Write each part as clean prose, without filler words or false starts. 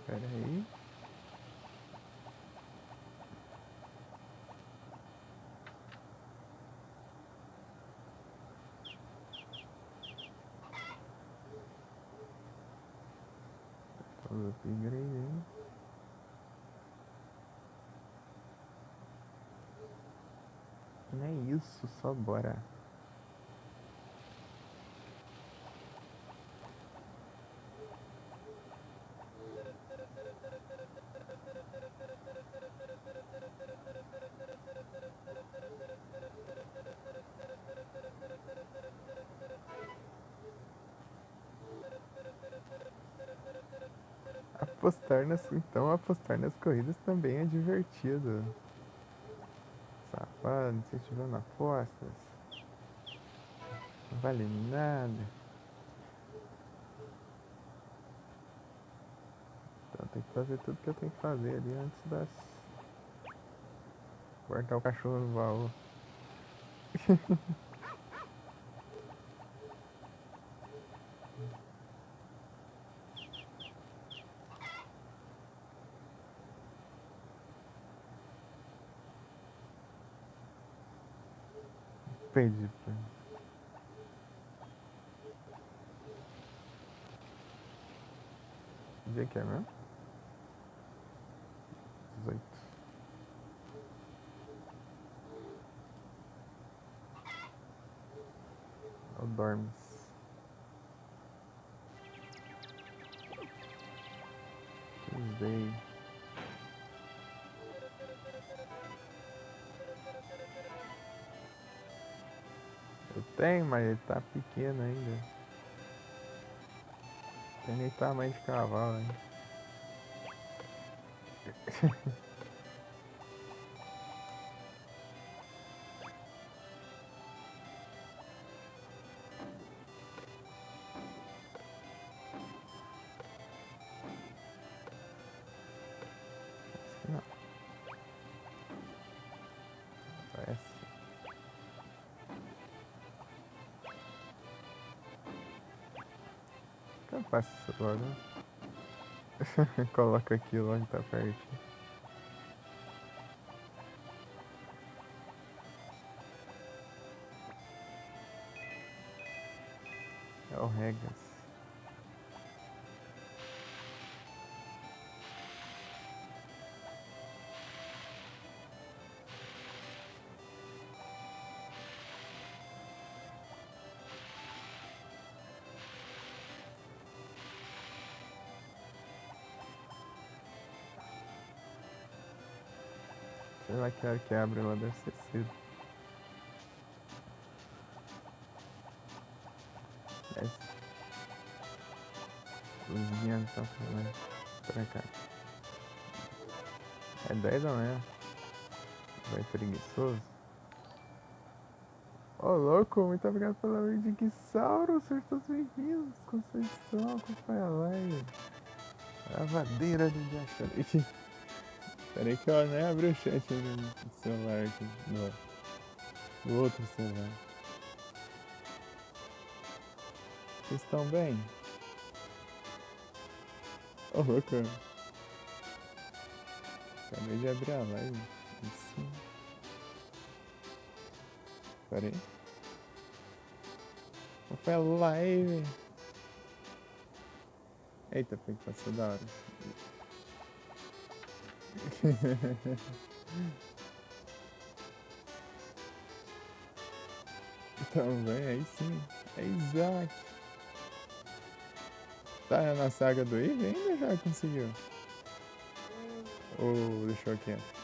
Pera aí. Os upgrade aí. Não é isso, só bora. Apostar nas corridas também é divertido. Safado, incentivando apostas. Não vale nada. Então tem que fazer tudo que eu tenho que fazer ali antes das. Guardar o cachorro no baú. Perdi. Que dia que é mesmo? 18. Eu dormes. Tuesday. Eu tenho, mas ele tá pequeno ainda. Tem nem tamanho de cavalo ainda. Não, parece. Capaz isso logo. Coloca aqui logo tá perto. É o Regas. Sei lá que hora que abre lá, deve ser cedo. 10. Luzinha tá falando. Pra cá. É 10 da manhã. Vai preguiçoso. Ô louco, muito obrigado pela Verdiguisauro. Sejam todos bem-vindos. Como vocês estão? Acompanha a live. Gravadeira do dia. Peraí que eu nem abri o chat do celular aqui. Do outro celular. Vocês estão bem? Ô louco. Acabei de abrir a live. Isso. Peraí. Foi a live. Eita, foi que passou da hora. Então vem, aí sim. É Isaac. Tá na saga do Eve ainda já conseguiu? Ou deixou quieto?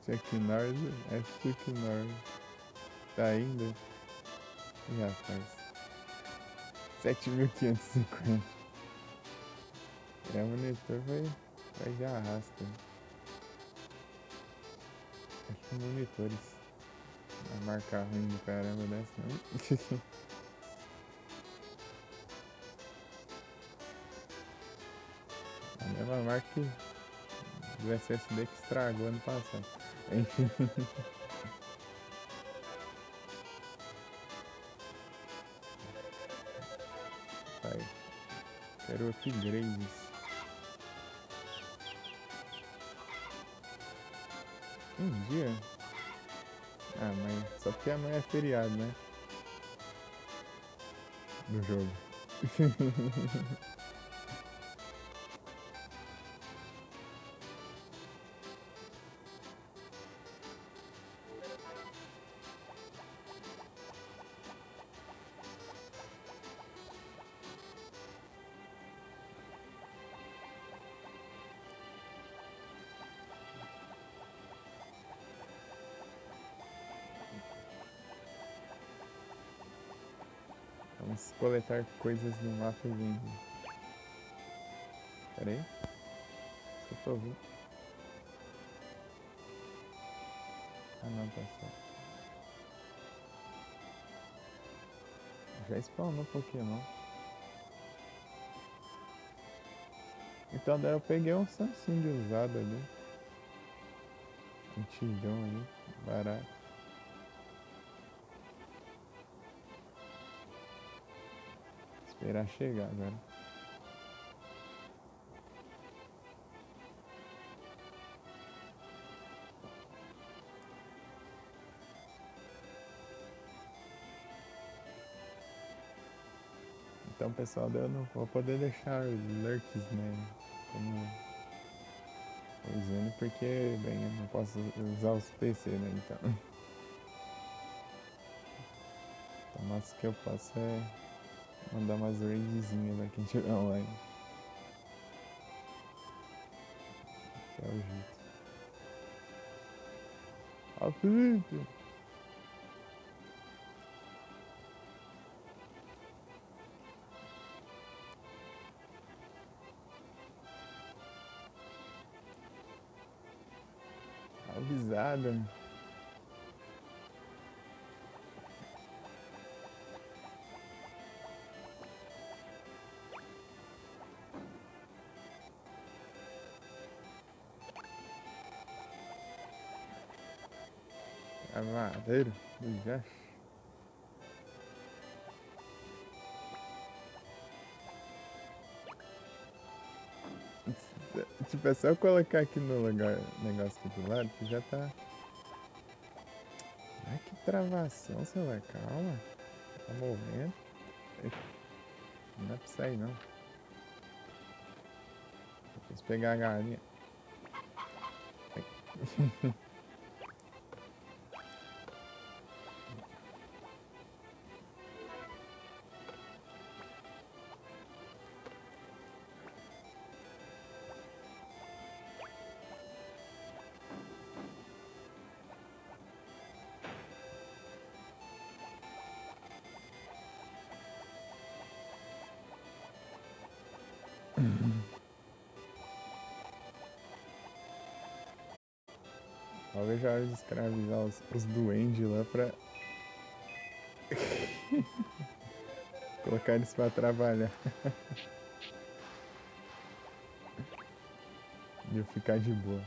Chuck Norris, é Chuck Norris. Tá ainda? Ih, rapaz. 7.550. É, o monitor vai já arrasta. Acho que monitores. Vai marcar ruim do caramba dessa, não? A mesma marca do SSD que estragou ano passado. Enfim. Vai. Quero upgrades. Um dia? Ah, mas só porque amanhã é feriado, né? Do jogo. Vamos coletar coisas no mapa e vender. Pera aí. Só pra ouvir. Ah não, tá certo. Já spawnou Pokémon. Então daí eu peguei um Samsung usado ali. Antigão ali. Barato. Esperar chegar agora. Então pessoal, eu não vou poder deixar lurks, né? Como usando porque, bem, eu não posso usar os PC, né? Então. O máximo que eu posso é mandar umas raidzinhas pra quem tiver online. Que é o jeito. Ó, Felipe! Avisada. Cavaleiro do Jash. Tipo, é só eu colocar aqui no lugar, negócio aqui do lado que já tá. Ai, que travação, celular. Calma. Tá movendo. Não dá pra sair, não. Preciso pegar a galinha. Talvez já hora de escravizar os duendes lá pra colocar eles pra trabalhar. E eu ficar de boa.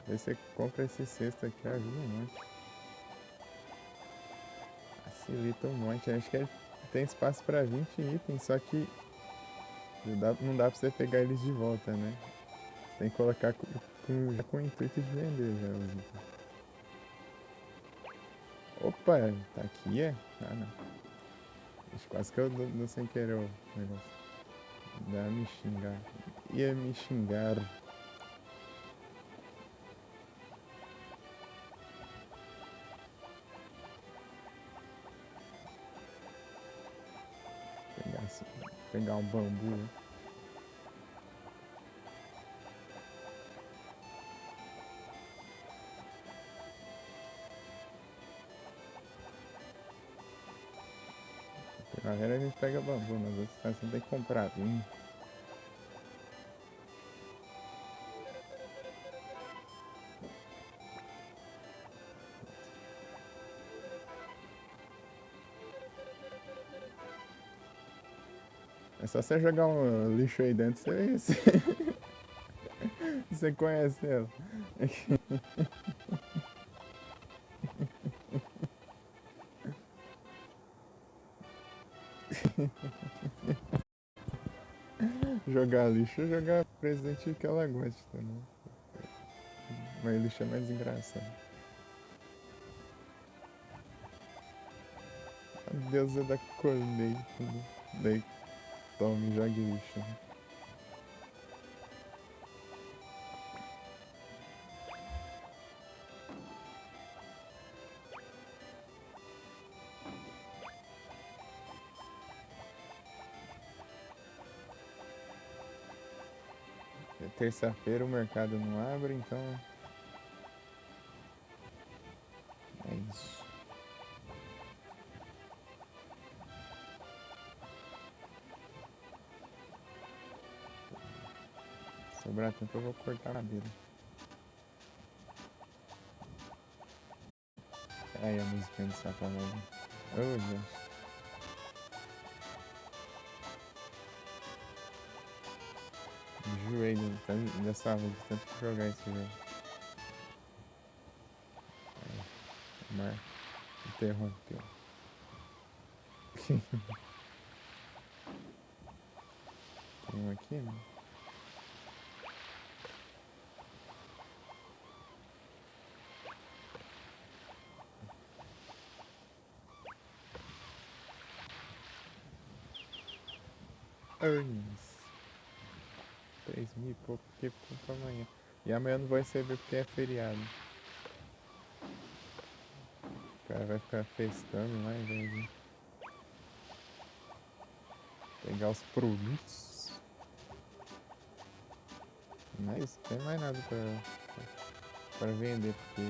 Aí você compra esse cesto aqui, ajuda muito. Facilita um monte. Acho que tem espaço pra 20 itens, só que não dá pra você pegar eles de volta, né? Você tem que colocar já com o intuito de vender já os itens. Opa, tá aqui, é? Ah, não. Acho quase que eu dou sem querer o negócio. Dá me xingar. Ia me xingar. Pegar um bambu, né? Na regra a gente pega bambu, mas outros caras você tem que comprar vinho. É só você jogar um lixo aí dentro, você conhece ela. Jogar lixo ou jogar presente que ela gosta também. Mas lixo é mais engraçado. A deusa da colheita. Daí tome e jogue lixo. Terça-feira o mercado não abre, então é isso. Sobrar tempo eu vou cortar a madeira. Aí a musiquinha do sacanagem. Oh, gente. Enjoei dessa aula de tanto jogar esse jogo. Mar interrompeu. Tem um aqui, né? Earnings. 3.000 e pouco que pra amanhã. E amanhã não vou receber porque é feriado. O cara vai ficar festando lá em vez de pegar os produtos. Mas não tem mais nada pra vender, porque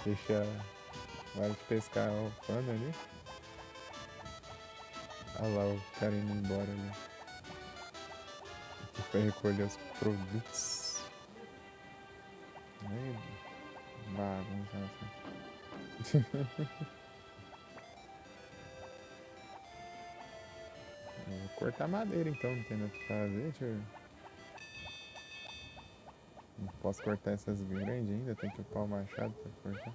deixa a hora de pescar o pano ali. Olha lá o cara indo embora ali. Vai recolher os produtos. Ai, bagunça assim. Vou cortar madeira então, não tem nada pra fazer. Deixa eu... Não posso cortar essas grandes ainda, tem que upar o machado pra cortar.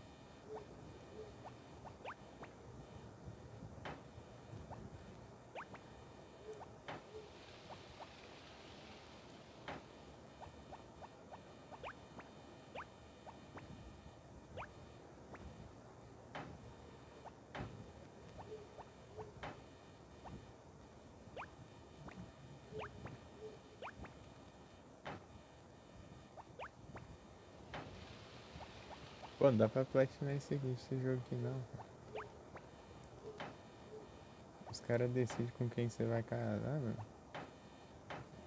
Pô, não dá pra platinar esse jogo aqui não. Os caras decidem com quem você vai casar, mano.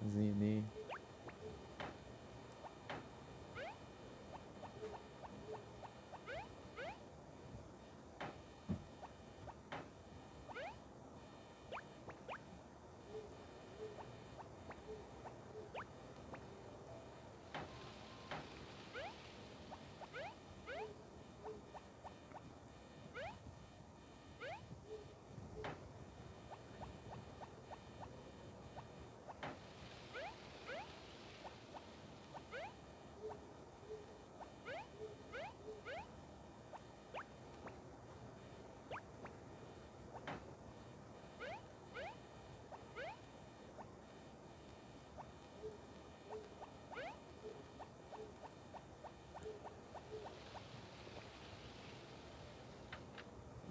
Zidane.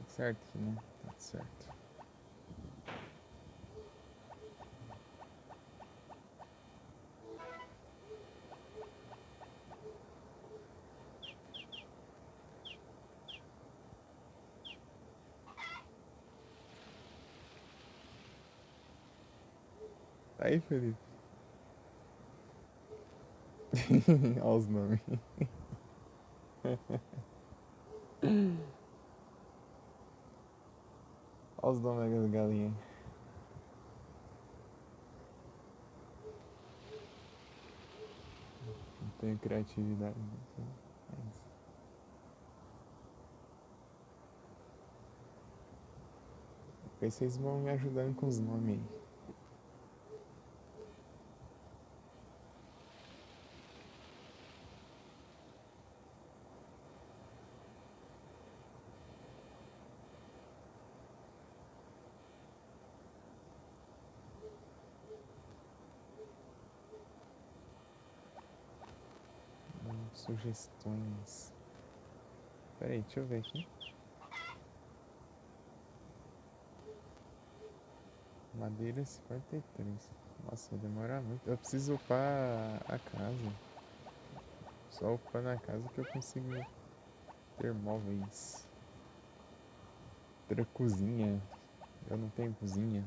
Certo, né? Tá certo. Tá aí, Felipe? Olha os nomes. Olha os domegas das galinhas. Não tenho criatividade. É isso. Depois vocês vão me ajudando com os nomes aí. Sugestões. Pera aí, deixa eu ver aqui. Madeira 53. Nossa, vai demorar muito. Eu preciso upar a casa. Só upar na casa que eu consigo ter móveis. Ter cozinha. Eu não tenho cozinha.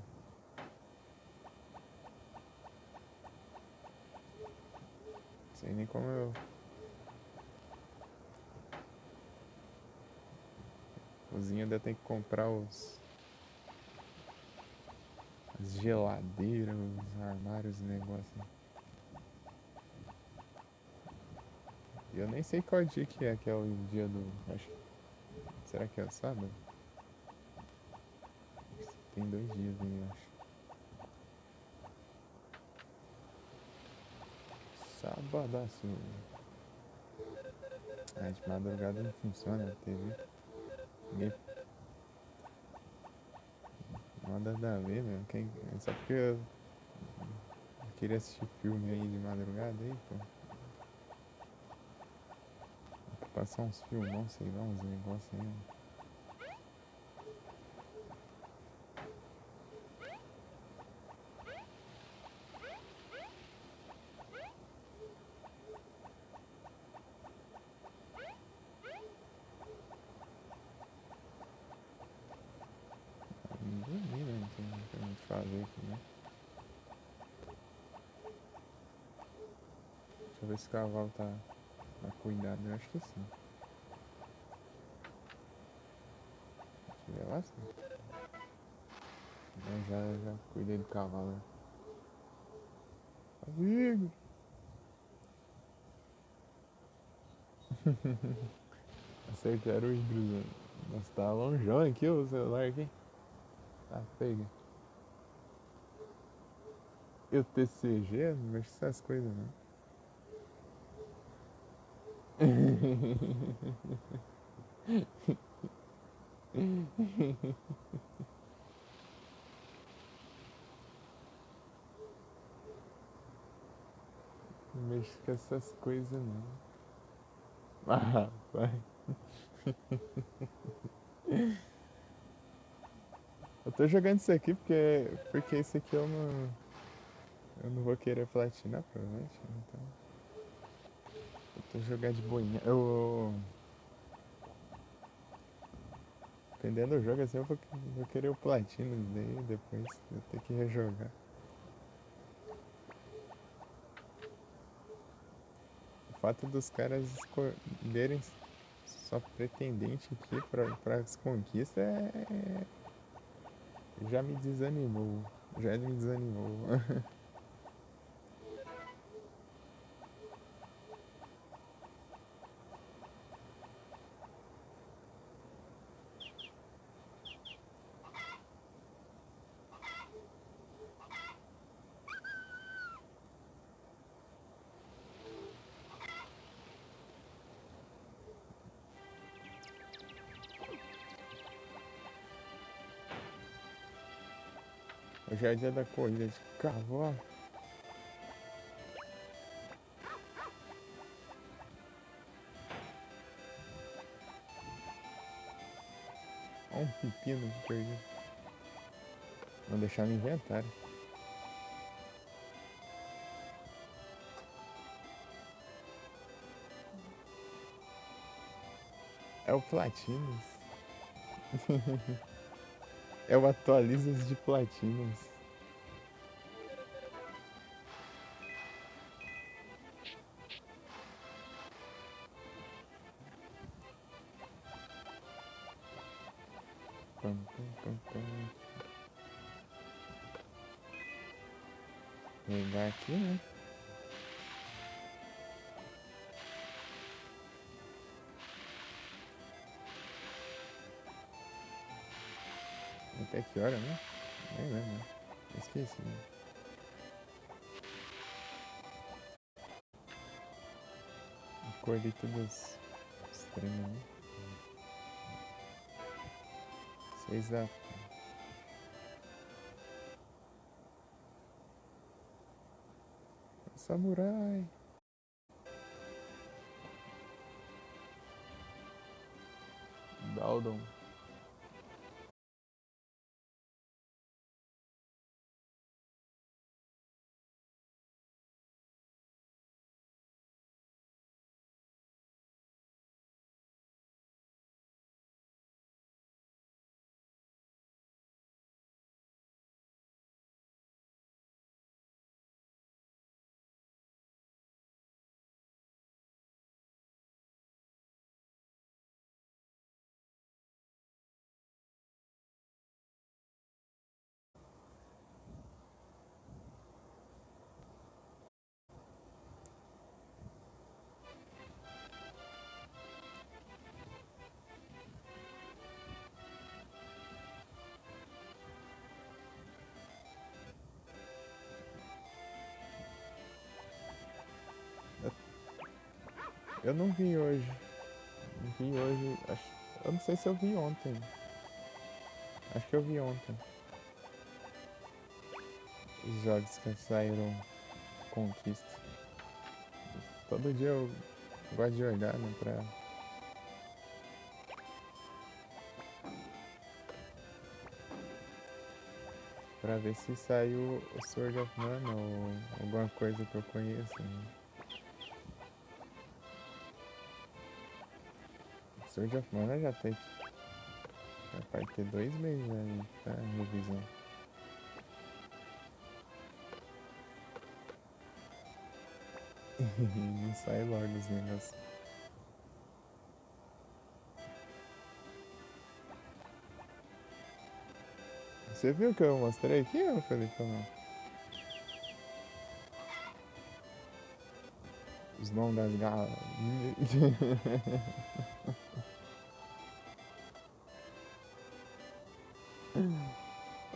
Não sei nem como eu... Cozinha ainda tem que comprar as geladeiras, os armários e negócio. E eu nem sei qual dia que é o dia do... Acho, será que é o sábado? Tem 2 dias aí, eu acho. Sabadaço. Ah, de madrugada não funciona a TV. Ninguém... Nada a ver, meu. Só porque eu queria assistir filme aí de madrugada aí, pô. Passar uns filmão, sei lá, uns negócios aí. Dormir, né? Não tem muito o que fazer aqui, né? Deixa eu ver se o cavalo tá cuidado, eu acho que sim. Deixa eu ver lá, sim. Eu já cuidei do cavalo. Amigo! Acertaram o Idris. Nossa, tá longeão aqui o celular aqui. Tá, pega. Eu TCG, não mexo com essas coisas não. Não mexo com essas coisas não. Ah, vai. Eu tô jogando isso aqui porque esse aqui eu não vou querer platinar, provavelmente. Então, eu tô jogando de boinha. Dependendo do jogo assim, eu vou querer o platino daí depois. Eu tenho que rejogar. O fato dos caras escolherem só pretendente aqui para as conquistas já me desanimou. Já me desanimou. Hoje é dia da corrida de cavalo. Olha um pepino que perdi. Vou deixar no inventário. É o Platinos. É o Atualizas de Platinos. Pam, pam, pam, pam. Ligar aqui, né? Até que hora, né? Nem lembro. Esqueci. Acordei todas estranhas, né? 6 da... Samurai! Daldon. Eu não vi hoje. Não vi hoje. Eu não sei se eu vi ontem. Acho que eu vi ontem. Os jogos que saíram conquista. Todo dia eu gosto de olhar, né? Pra ver se saiu o Sword of Mana ou alguma coisa que eu conheço. Né? Sword of Mana já tem. Já vai ter 2 meses aí pra revisão. Não sai logo os negócios. Você viu que eu mostrei aqui, ô Felipe? Não? Os nomes das galas.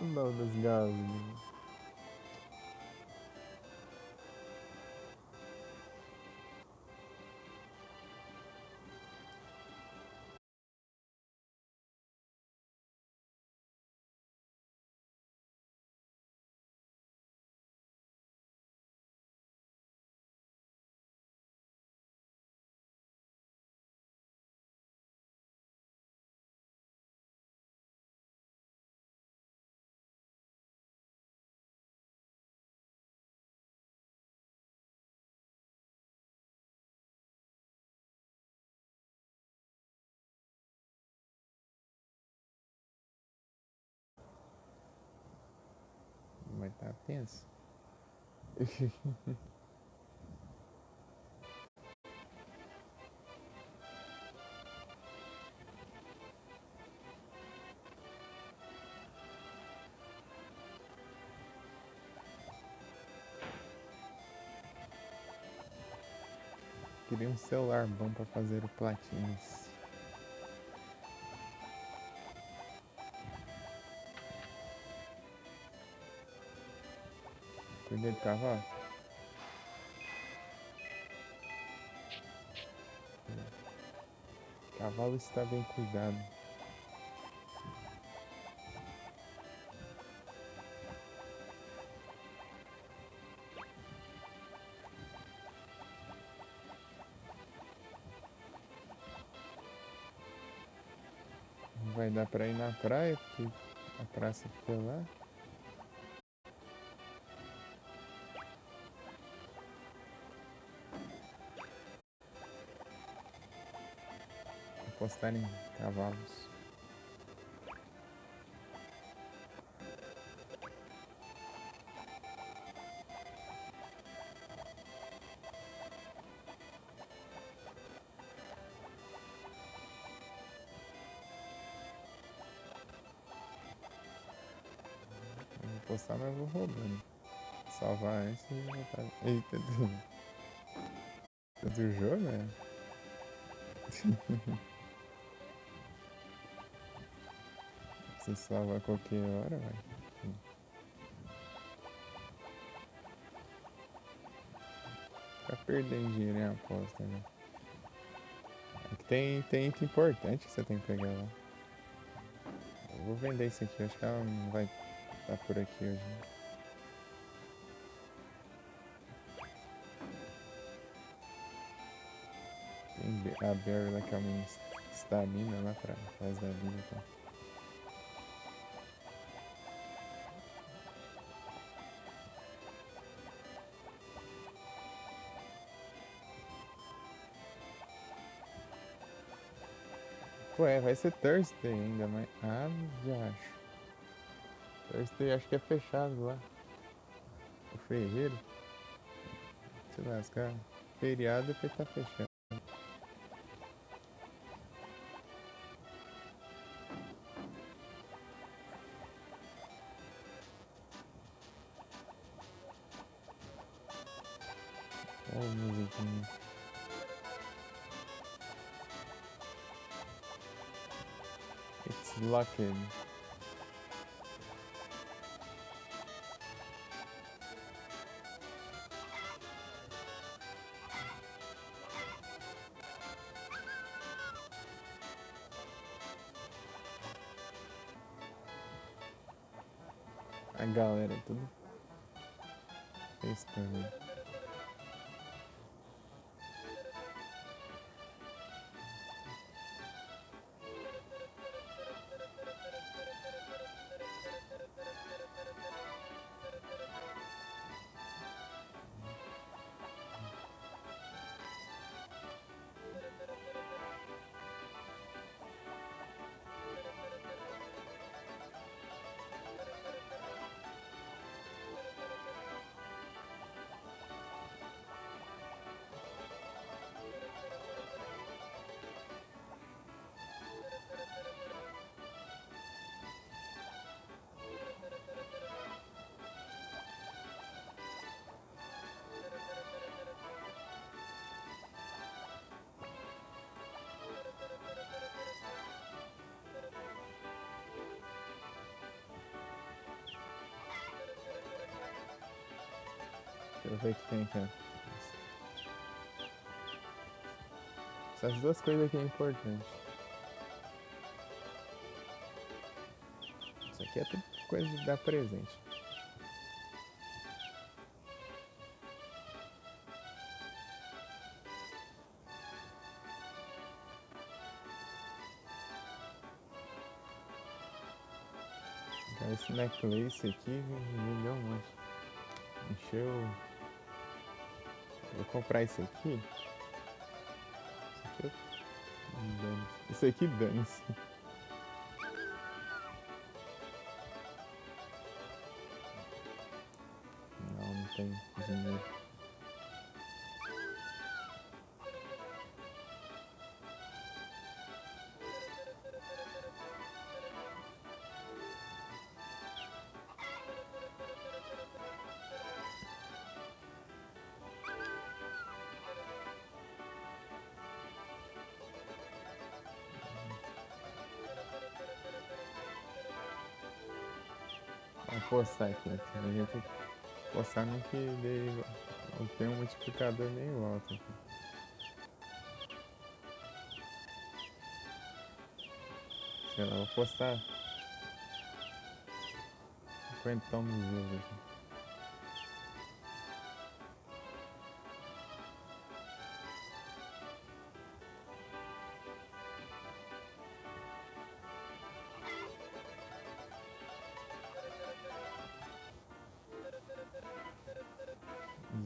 Os nomes das galas. Mas tá tenso. Queria um celular bom pra fazer o Platinas. Cuidei do cavalo? O cavalo está bem cuidado. Não vai dar pra ir na praia, porque a praça fica lá. Apostar em cavalos. Eu vou apostar, mas eu vou roubando. salvar antes e voltar. Eita, do jogo, né? Você salva a qualquer hora, vai. Fica perdendo dinheiro em aposta, né? Aqui tem item importante que você tem que pegar lá. Eu vou vender isso aqui, acho que ela não vai estar por aqui hoje. Né? Tem a Berry lá que é uma estamina lá pra trás da vida, tá? Pô, vai ser Thursday ainda, mas... Ah, já acho. Thursday acho que é fechado lá. O ferreiro. Se lascar. Feriado depois tá fechado. Olha a musiquinha. It's locked. A galera tudo testando. Deixa eu ver o que tem aqui. Essas duas coisas aqui é importante. Isso aqui é tudo coisa de dar presente. Esse necklace aqui me deu um monte. Encheu. Vou comprar isso aqui. Isso aqui dane-se. Não tem dinheiro. Vou postar aqui. A gente tem que postar no que tem um multiplicador meio alto aqui. Sei lá, vou postar 50 nos views aqui.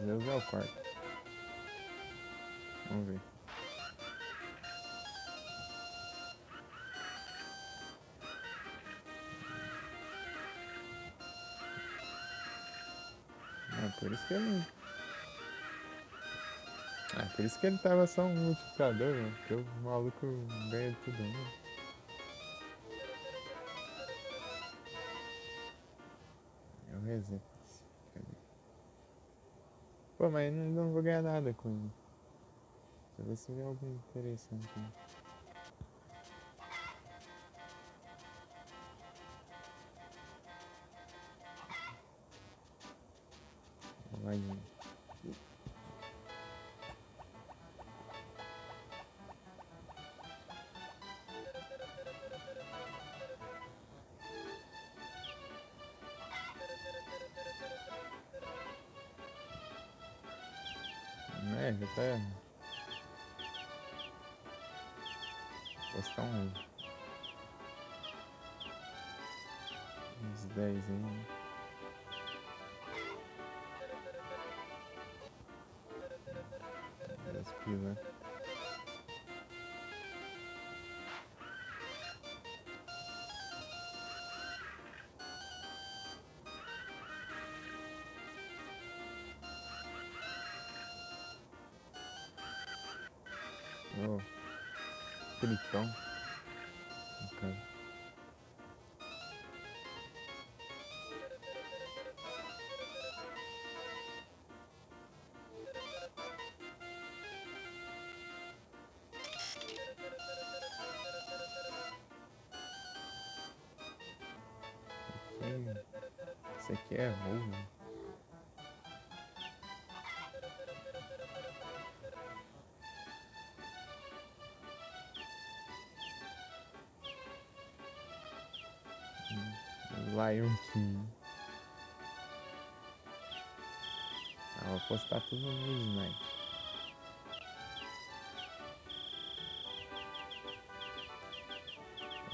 Zeus é o quarto. Vamos ver. Por isso que ele. Por isso que ele tava só um multiplicador, mano. Porque o maluco ganha tudo, né? Eu reseto. Cadê? Pô, mas não vou ganhar nada com ele. Deixa eu ver se vem algo interessante. Vai, já tá. Postar uns 10 aí, né? 10 pila. Oh, clicão. Okay. Esse aqui é roubo. Lion King. Vou postar tudo no Snipe.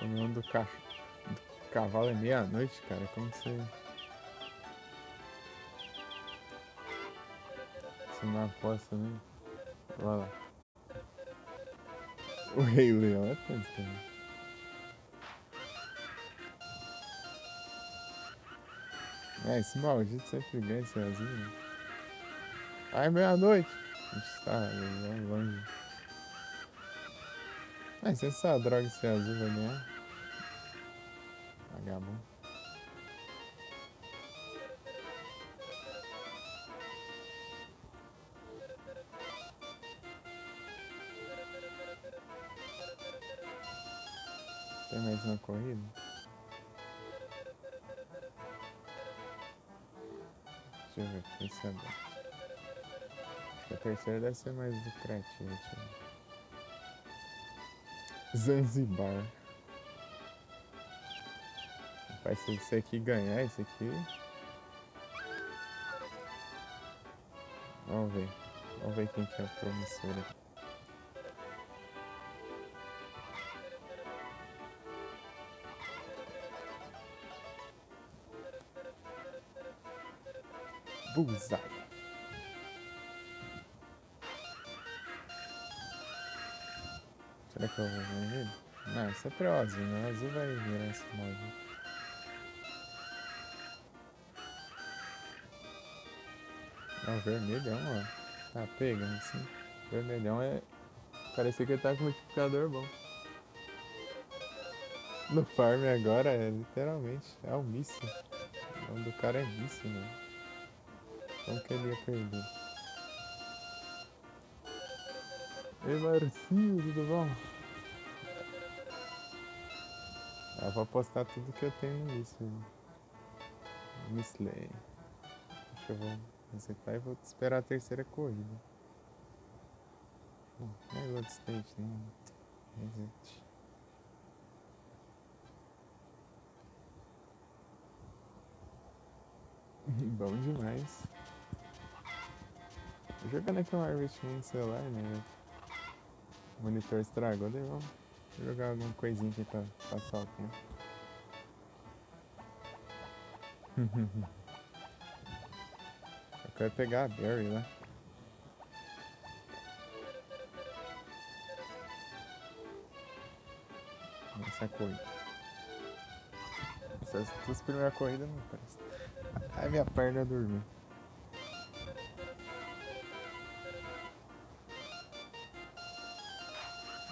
O nome do cavalo é meia-noite, cara. Como que você não aposta, né? Olha lá. O Rei Leão é tenso também. Esse maldito sempre ganha esse azul, né? Ai, meia-noite! Ixi, tá longe. Se essa droga esse azul vai ganhar. Vagabundo. Tem mais uma corrida? Deixa eu ver, esse é bom. Acho que a terceira deve ser mais lucrativa. Zanzibar. Rapaz, se esse aqui ganhar, esse aqui. Vamos ver. Vamos ver quem que é o promissor aqui. Bullseye. Será que eu vou ver ele? Não, esse é pro azul, né? O azul vai virar esse maldito. Não, o vermelhão, ó. Tá pegando assim. O vermelhão é. Parecia que ele tá com um multiplicador bom. No farm agora é literalmente. É o míssil. O nome do cara é míssil, né? Como que ele ia perder? Ei, Marcinho, tudo bom? Eu vou apostar tudo que eu tenho no míssil. Missley. Acho que eu vou resetar e vou esperar a terceira corrida. Não é Load State, não. Reset. Bom demais. Tô jogando aqui um Harvest Moon no celular, né? O monitor estragou, daí vamos jogar alguma coisinha aqui pra passar o tempo. Eu quero pegar a Berry lá. Essa corrida. Essas duas primeiras corridas não prestam. Ai, minha perna dormiu.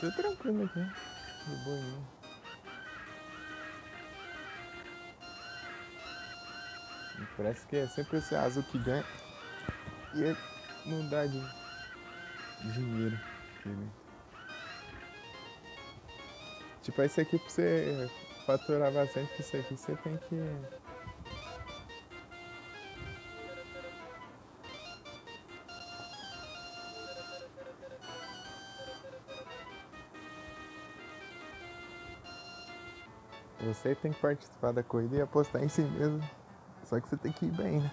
Tô tranquilo aqui. De boinha. Parece que é sempre esse azul que ganha. E não dá de dinheiro. Filho. Tipo, esse aqui pra você faturar bastante com isso aqui, você tem que. Você tem que participar da corrida e apostar em si mesmo. Só que você tem que ir bem, né?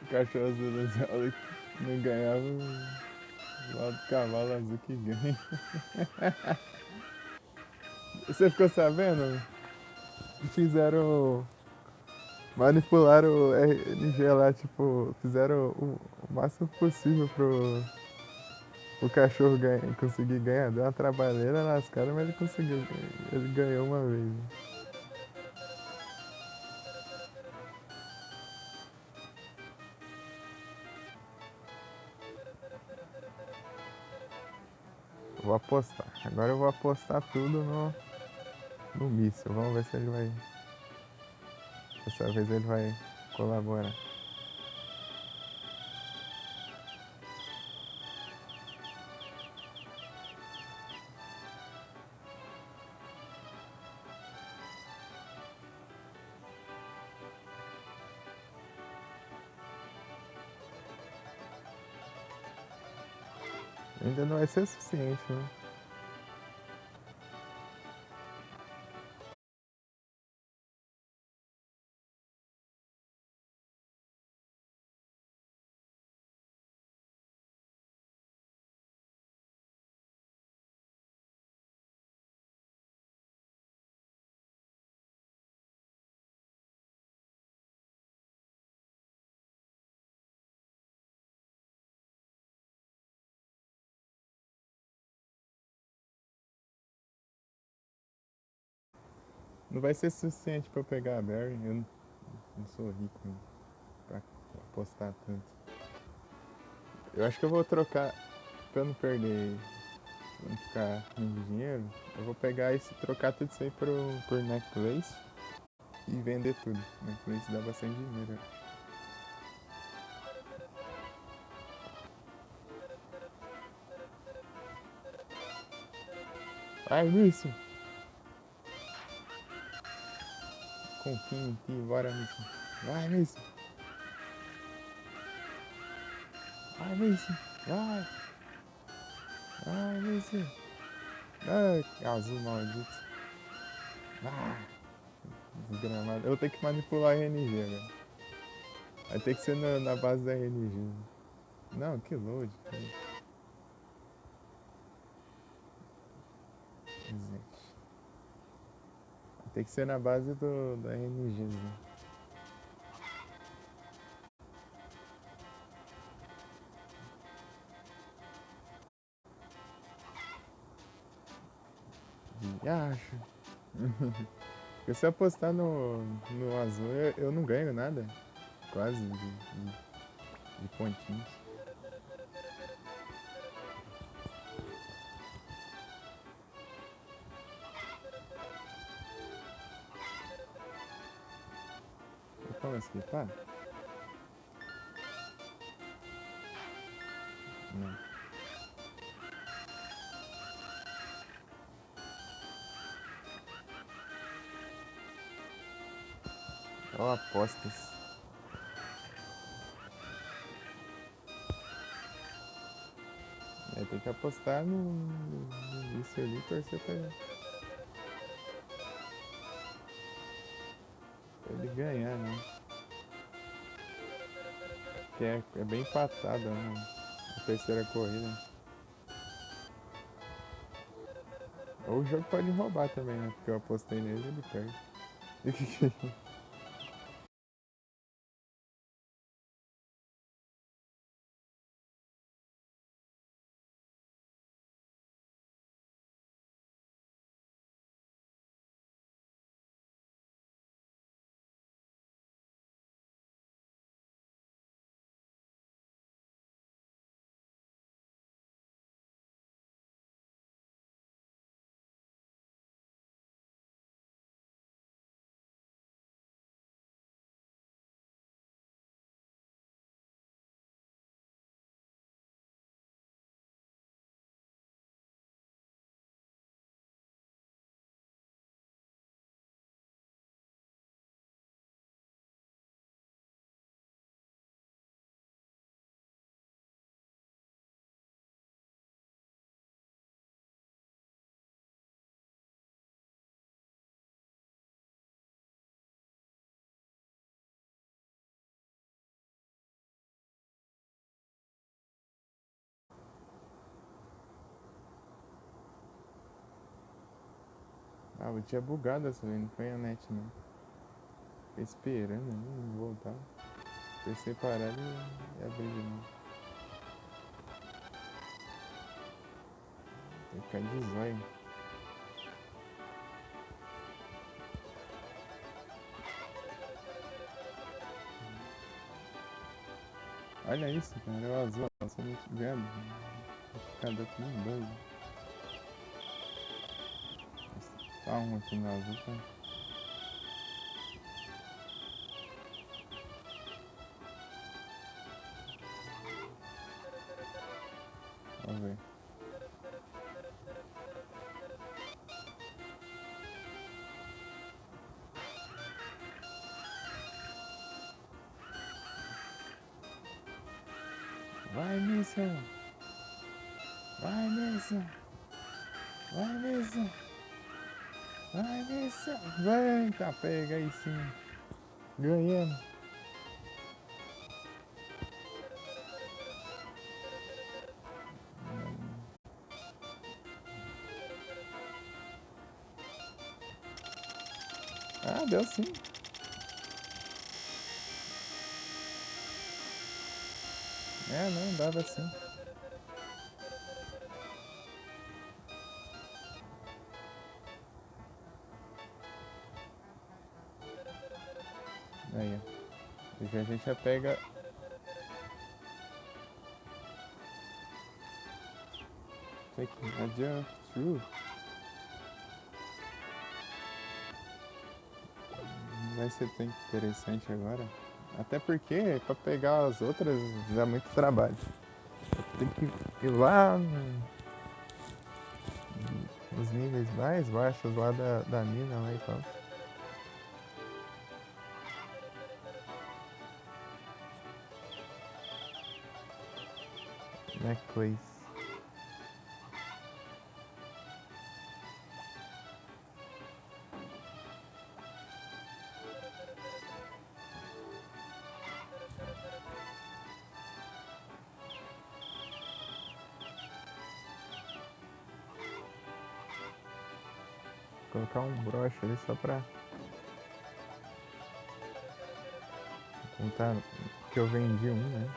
O cachorro azul das aulas não ganhava lá do cavalo azul que ganha. Você ficou sabendo? Fizeram. Manipularam o RNG lá, tipo, fizeram o máximo possível pro cachorro conseguir ganhar. Deu uma trabalheira nas caras, mas ele conseguiu. Ele ganhou uma vez. Vou apostar. Agora eu vou apostar tudo no míssil. Vamos ver se ele vai. Dessa vez ele vai colaborar. Ainda não vai ser suficiente, né? Não vai ser suficiente pra eu pegar a Barry. Eu não sou rico pra apostar tanto. Eu acho que eu vou trocar pra eu não perder, pra não ficar ruim de dinheiro. Eu vou pegar esse, trocar tudo isso aí por necklace e vender tudo. Necklace dá bastante dinheiro. Vai, Wilson! Confio em ti, bora, Wilson. Vai, Wilson! Vai, Wilson! Vai! Vai, Wilson! Ai, azul maldito. Ah, desgramado. Eu vou ter que manipular a RNG agora. Vai ter que ser na base da RNG. Não, que load. Gente. Vai ter que ser na base da RNG. Né? Acho. Porque se eu apostar no azul, eu não ganho nada. Quase de pontinhos. Como assim? Pá? Não. Ó, apostas. É, tem que apostar no isso ali e torcer pra ele ganhar, né? Que é bem empatada, né? A terceira corrida. Ou o jogo pode roubar também, né? Porque eu apostei nele e ele perde. Eu tinha bugado essa vez, não foi a net não. Fiquei esperando aí, voltar. Foi separado e abri de novo. Tem que ficar de zóio. Olha isso, cara, é o azul, nossa, muito vendo. Cada tudo doido. Tá um aqui no azul, tá? Vamos ver. Vai nisso! Vai nisso! Vai nisso! Vai nisso! Vem, tá, pega aí sim. Ganhando. Ah, deu sim. É, não, dava sim. Aí, ó. E a gente já pega. Take adjust through. Vai ser tão interessante agora. Até porque pra pegar as outras dá muito trabalho. Tem que ir lá nos níveis mais baixos lá da mina lá e tal. Necklace. Colocar um broche ali só pra contar que eu vendi um, né?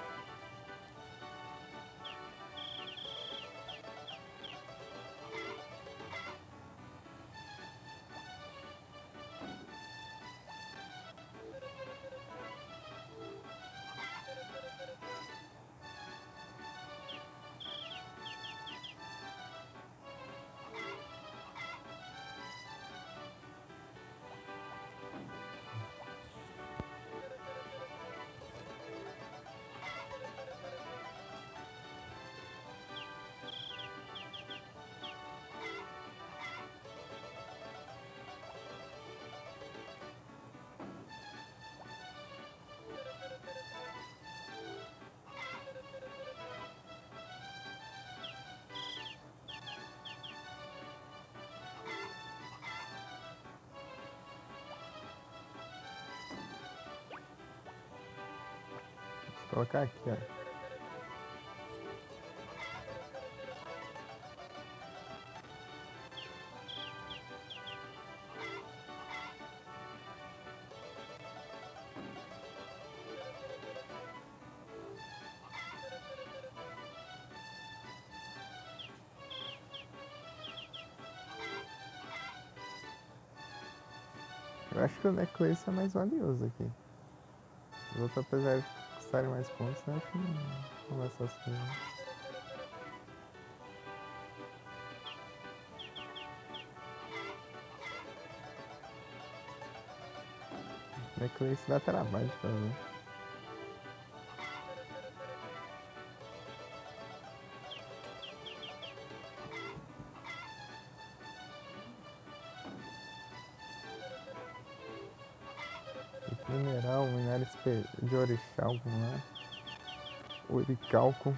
Vou colocar aqui, ó. Eu acho que o necklace é mais valioso aqui. Os outros, apesar de custarem mais pontos, eu acho que não vai ser assim. Necklace dá trabalho de fazer. Mineral, minério de orixalco, né? Oricalco.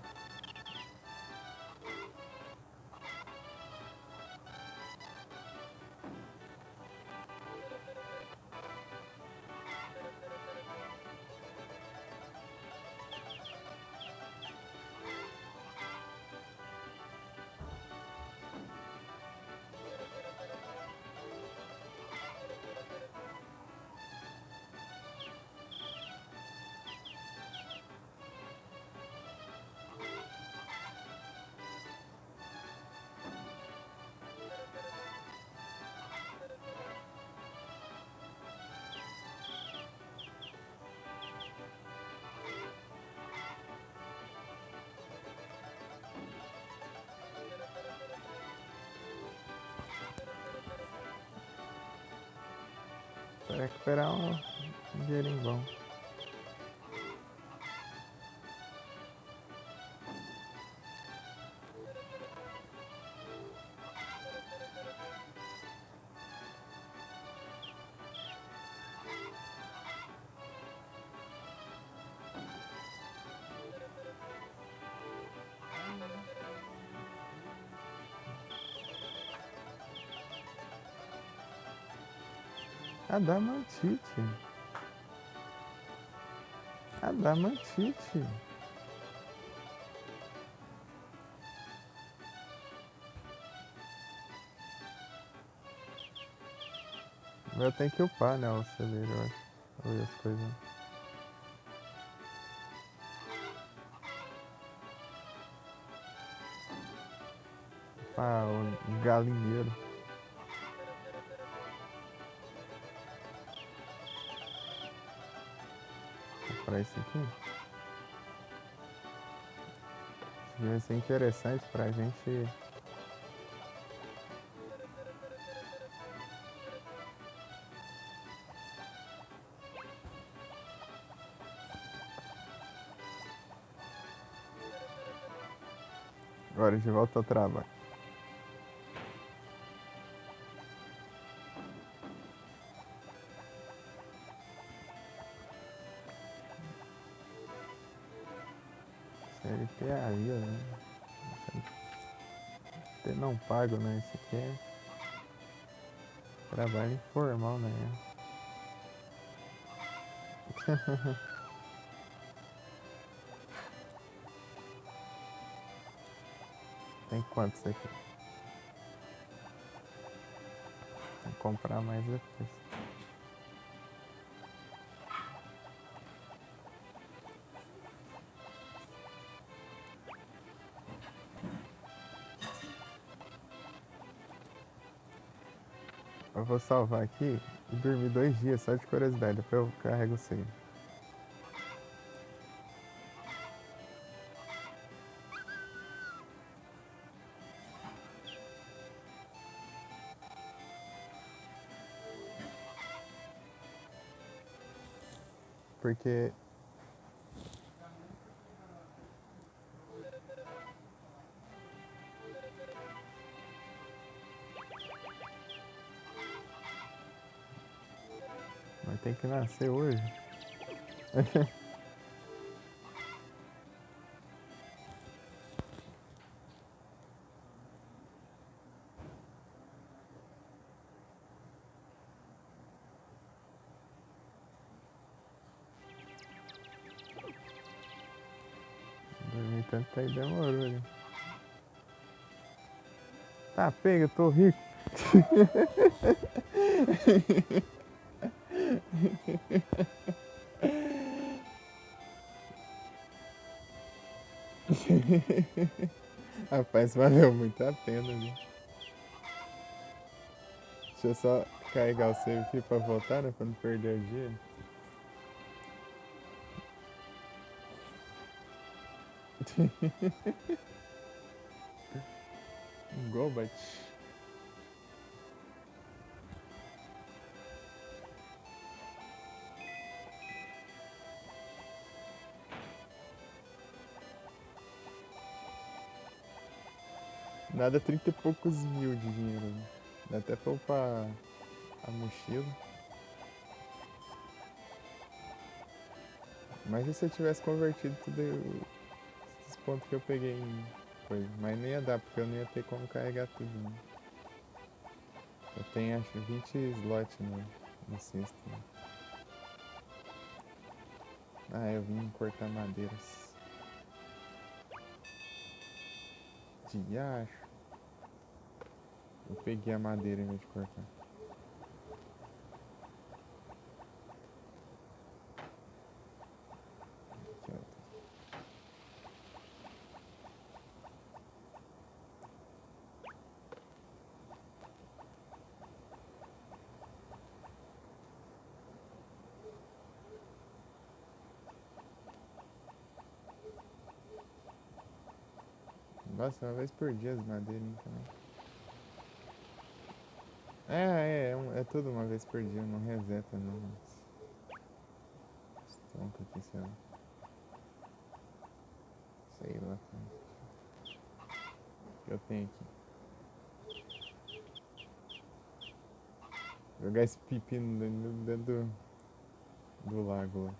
recuperar um dinheirinho bom. Adamantite. Adamantite. Eu tenho que upar, né, o celeiro, eu acho. Ou as coisas. Ah, o galinheiro. Vou comprar isso aqui. Isso vai ser interessante pra gente. Agora de volta ao trabalho. CLT é a vida, né? CLT não pago, né? Isso aqui é trabalho informal, né? Tem quantos aqui? Vou comprar mais depois. Eu vou salvar aqui e dormir 2 dias só de curiosidade, depois eu carrego o save. Porque vai ter que nascer hoje. Dormir tanto aí demorou, né? Tá pega, eu tô rico. Rapaz, valeu muito a pena, viu? Deixa eu só carregar o save aqui pra voltar, né? Pra não perder o dia. Um Golbat. Nada 30 e poucos mil de dinheiro, né? Dá até pra upar a mochila. Mas e se eu tivesse convertido tudo esses pontos que eu peguei em coisa? Mas nem ia dar, porque eu não ia ter como carregar tudo, né? Eu tenho acho 20 slots no sistema. Ah, eu vim cortar madeiras. Diacho. Eu peguei a madeira em vez de cortar. Aqui, ó. Nossa, uma vez por dia as madeiras, então. É tudo uma vez por dia, não reseta não. Estronca aqui, sei lá. O que eu tenho aqui? Jogar esse pepino dentro do lago lá.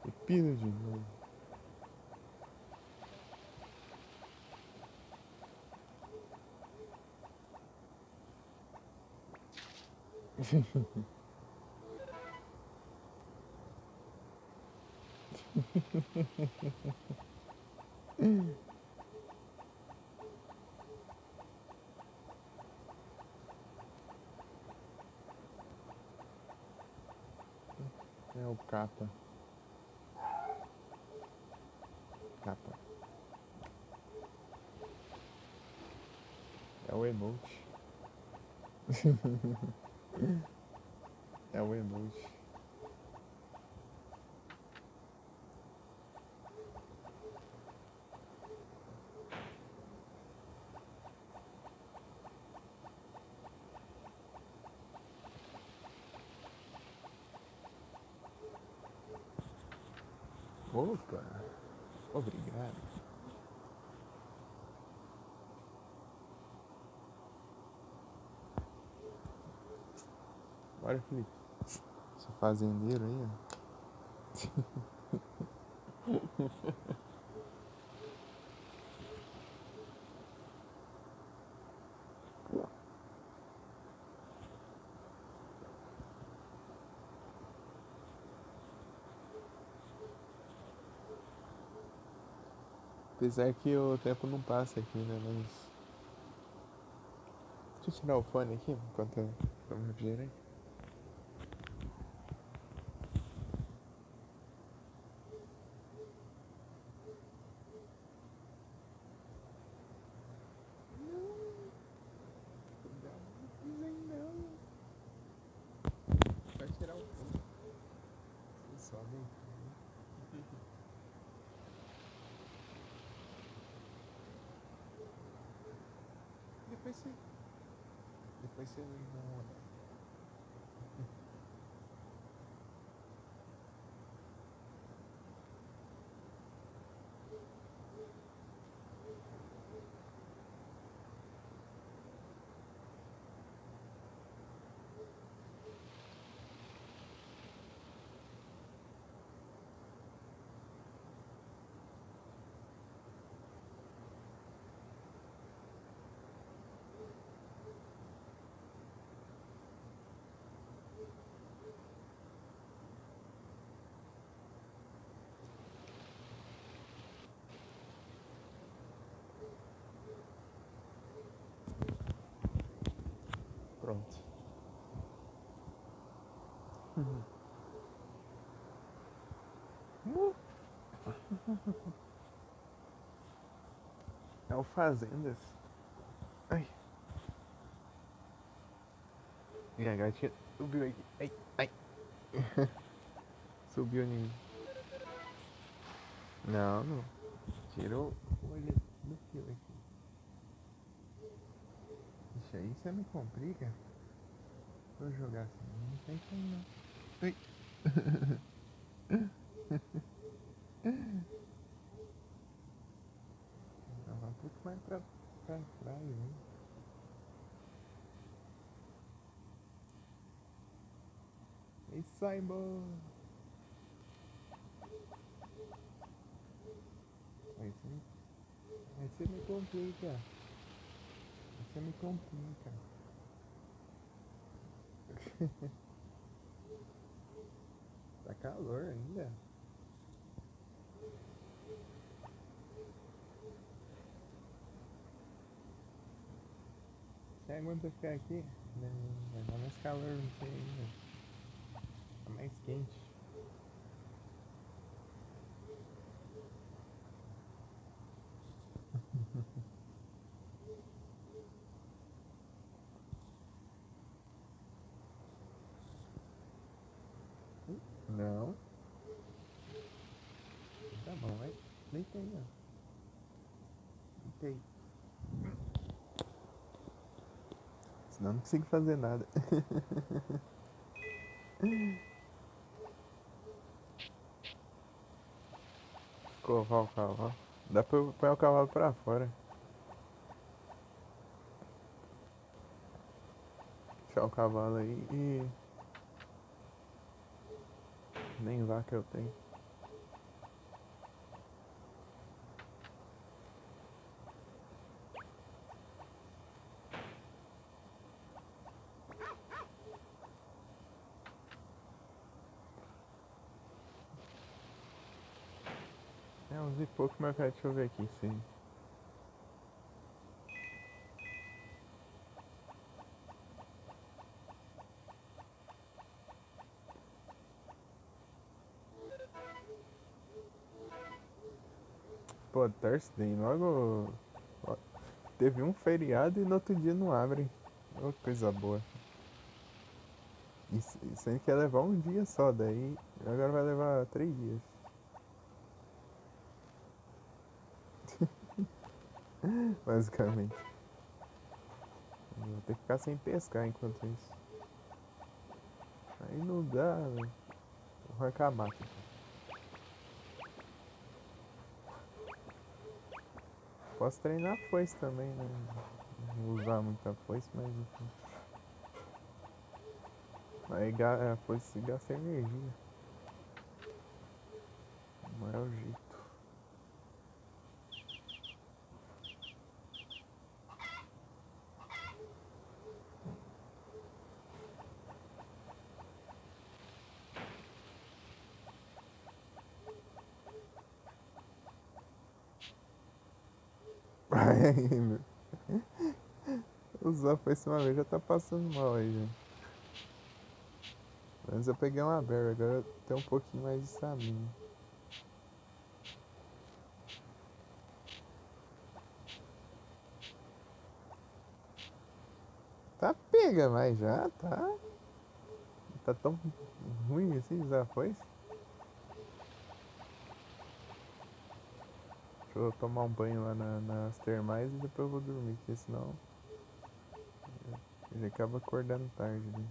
Pepino de novo. É o capa. Capa. É o emote. É o emoji. Opa! Obrigado. Bora, Felipe. Sou fazendeiro aí, ó. Apesar que o tempo não passa aqui, né? Mas. Deixa eu tirar o fone aqui enquanto eu tomo refrigerante. Vai tirar o fone. Você sobe. Depois você. Depois você dá uma olhada. Pronto. É o Fazendas. Ai. E a gatinha subiu aqui. Ai, ai. Subiu em mim. Não, não. Tirou o olho do fio aqui. Ixi, aí você me complica. Vou jogar assim. Não tem como não. Ai. Não, vai um pouco mais pra trás, hein? E sai, boa. Aí você me complica. Aí você me complica. Tá calor ainda. Você aguenta ficar aqui? Vai dar mais calor não sei ainda. Tá mais quente. Não. Tá bom, vai. Deitei, ó. Deitei. Senão não consigo fazer nada. Covar o cavalo. Dá pra eu pôr o cavalo pra fora. Deixar o cavalo aí e... Nem vaca eu tenho. É 11 e pouco, mas cara, deixa eu ver aqui, sim. Pô, Thursday, logo... Teve um feriado e no outro dia não abrem. Ô, coisa boa. Isso aí quer levar um dia só, daí agora vai levar 3 dias. Basicamente. Eu vou ter que ficar sem pescar enquanto isso. Aí não dá, velho. Vou arrancar a máquina. Posso treinar a foice também, né? Não usar muita foice, mas enfim. Aí a foice gasta energia. Não é o jeito. Aí, meu. Usar a foice uma vez já tá passando mal aí, gente. Antes eu peguei uma berry, agora eu tenho um pouquinho mais de stamina. Tá pega, mas já tá. Tá tão ruim assim usar a foice. Deixa eu tomar um banho lá nas termais e depois eu vou dormir, porque senão ele acaba acordando tarde, né?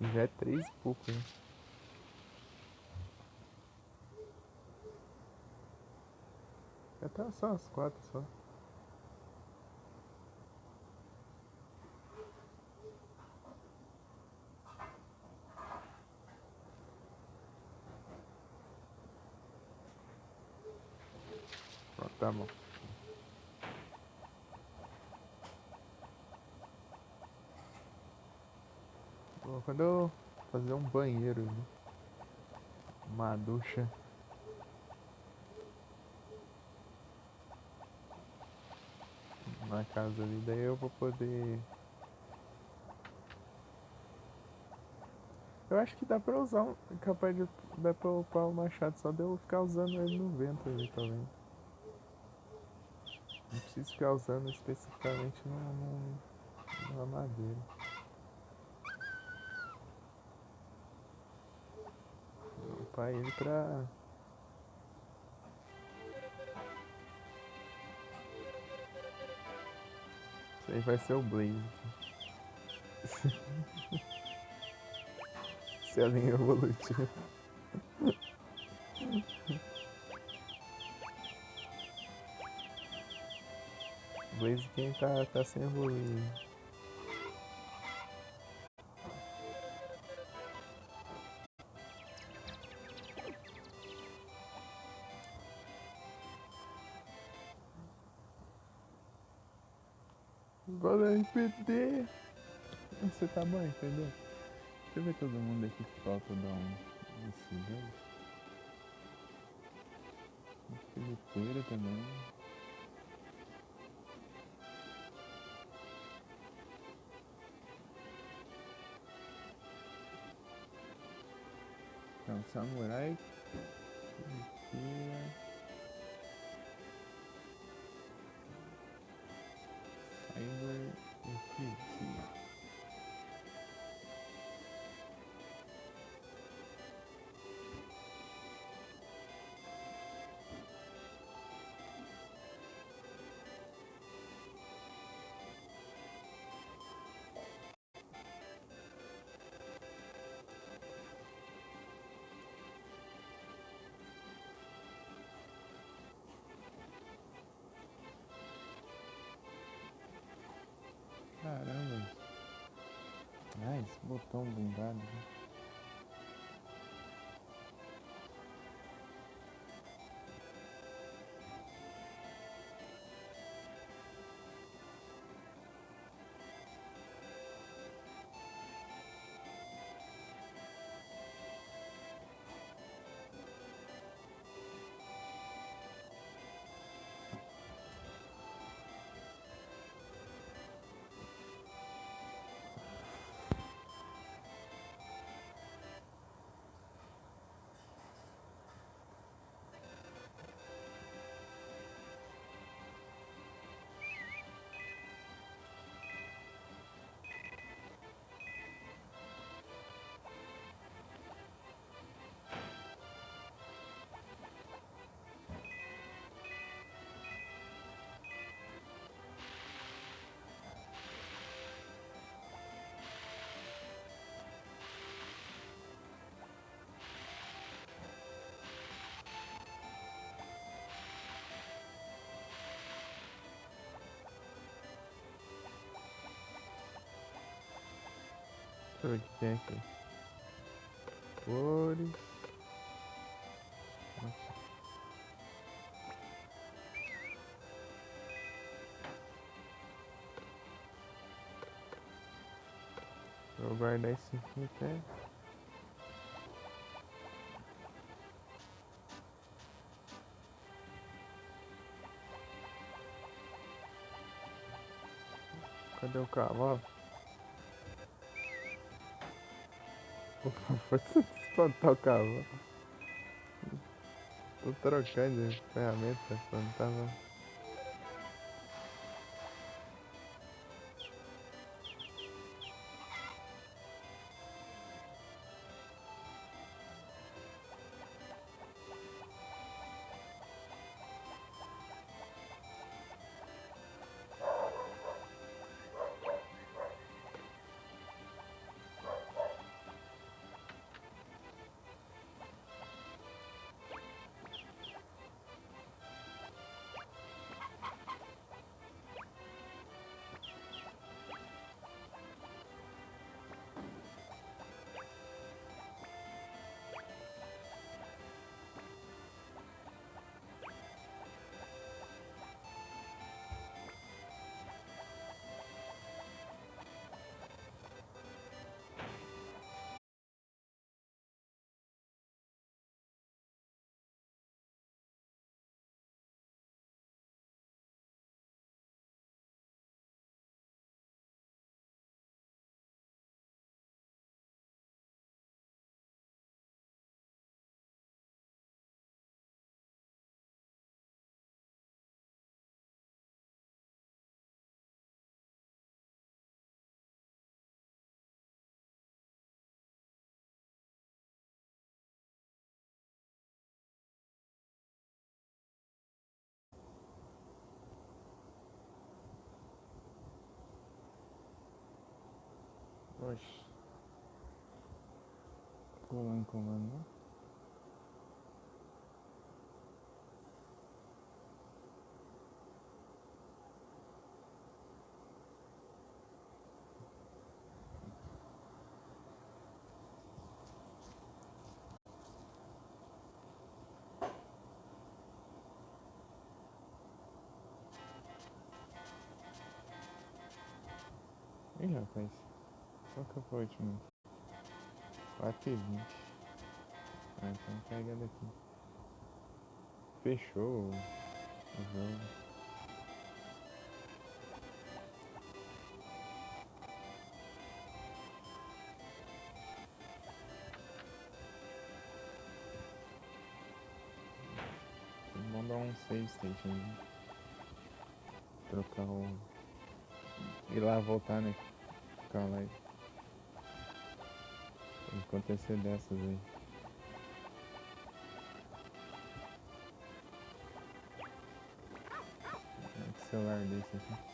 E já é 3 e pouco, né? Já tá só as 4 só. Pronto, tá bom. Bom, quando eu fazer um banheiro, né? Uma ducha na casa ali, daí eu vou poder. Eu acho que dá pra usar um. Capaz de. Dá pra upar o machado, só de eu ficar usando ele no vento ali, tá vendo? Não preciso ficar usando especificamente na madeira. Vou upar ele pra. Isso aí vai ser o Blaze. Se a linha evolutiva. Blaze quem tá sem evoluir. Bora RPD. Você tá bom, entendeu? Deixa eu ver todo mundo aqui que falta dar um desses dois. Filipeira também. Então, Samurai, Filipeira, Cyber e Filipeira. Ai, esse botão bugado. Né? Deixa eu ver o que tem aqui. Cores. Vou guardar esse aqui até. Cadê o cavalo? Foi espantar o cavalo. Tô trocando de ferramenta quando tava. Oxe. Vou em comando, né? Ih, rapaz. Qual que foi o último? 4h20. Ah, então pega daqui. Fechou o jogo. Vamos dar um save station. Né? Trocar o. Ir lá voltar, né? Ficar lá. Acontecer dessas aí. Que celular desse aqui.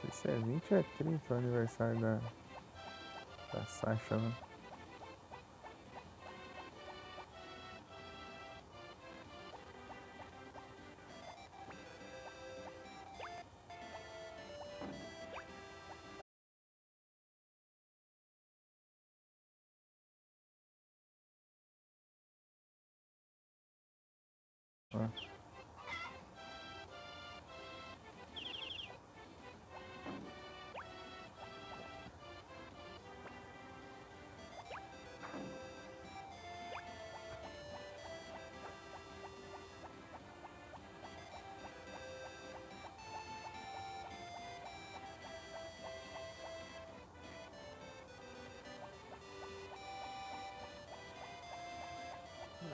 sei se é 20 ou é 30 o aniversário da Sasha, né? Ah,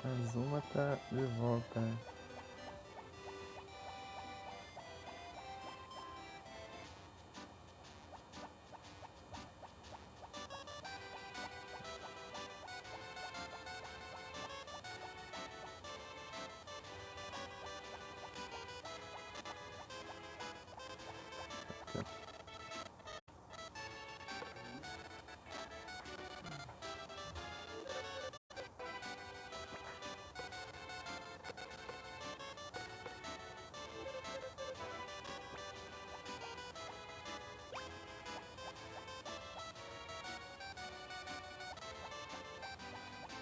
a Zuma tá de volta, né?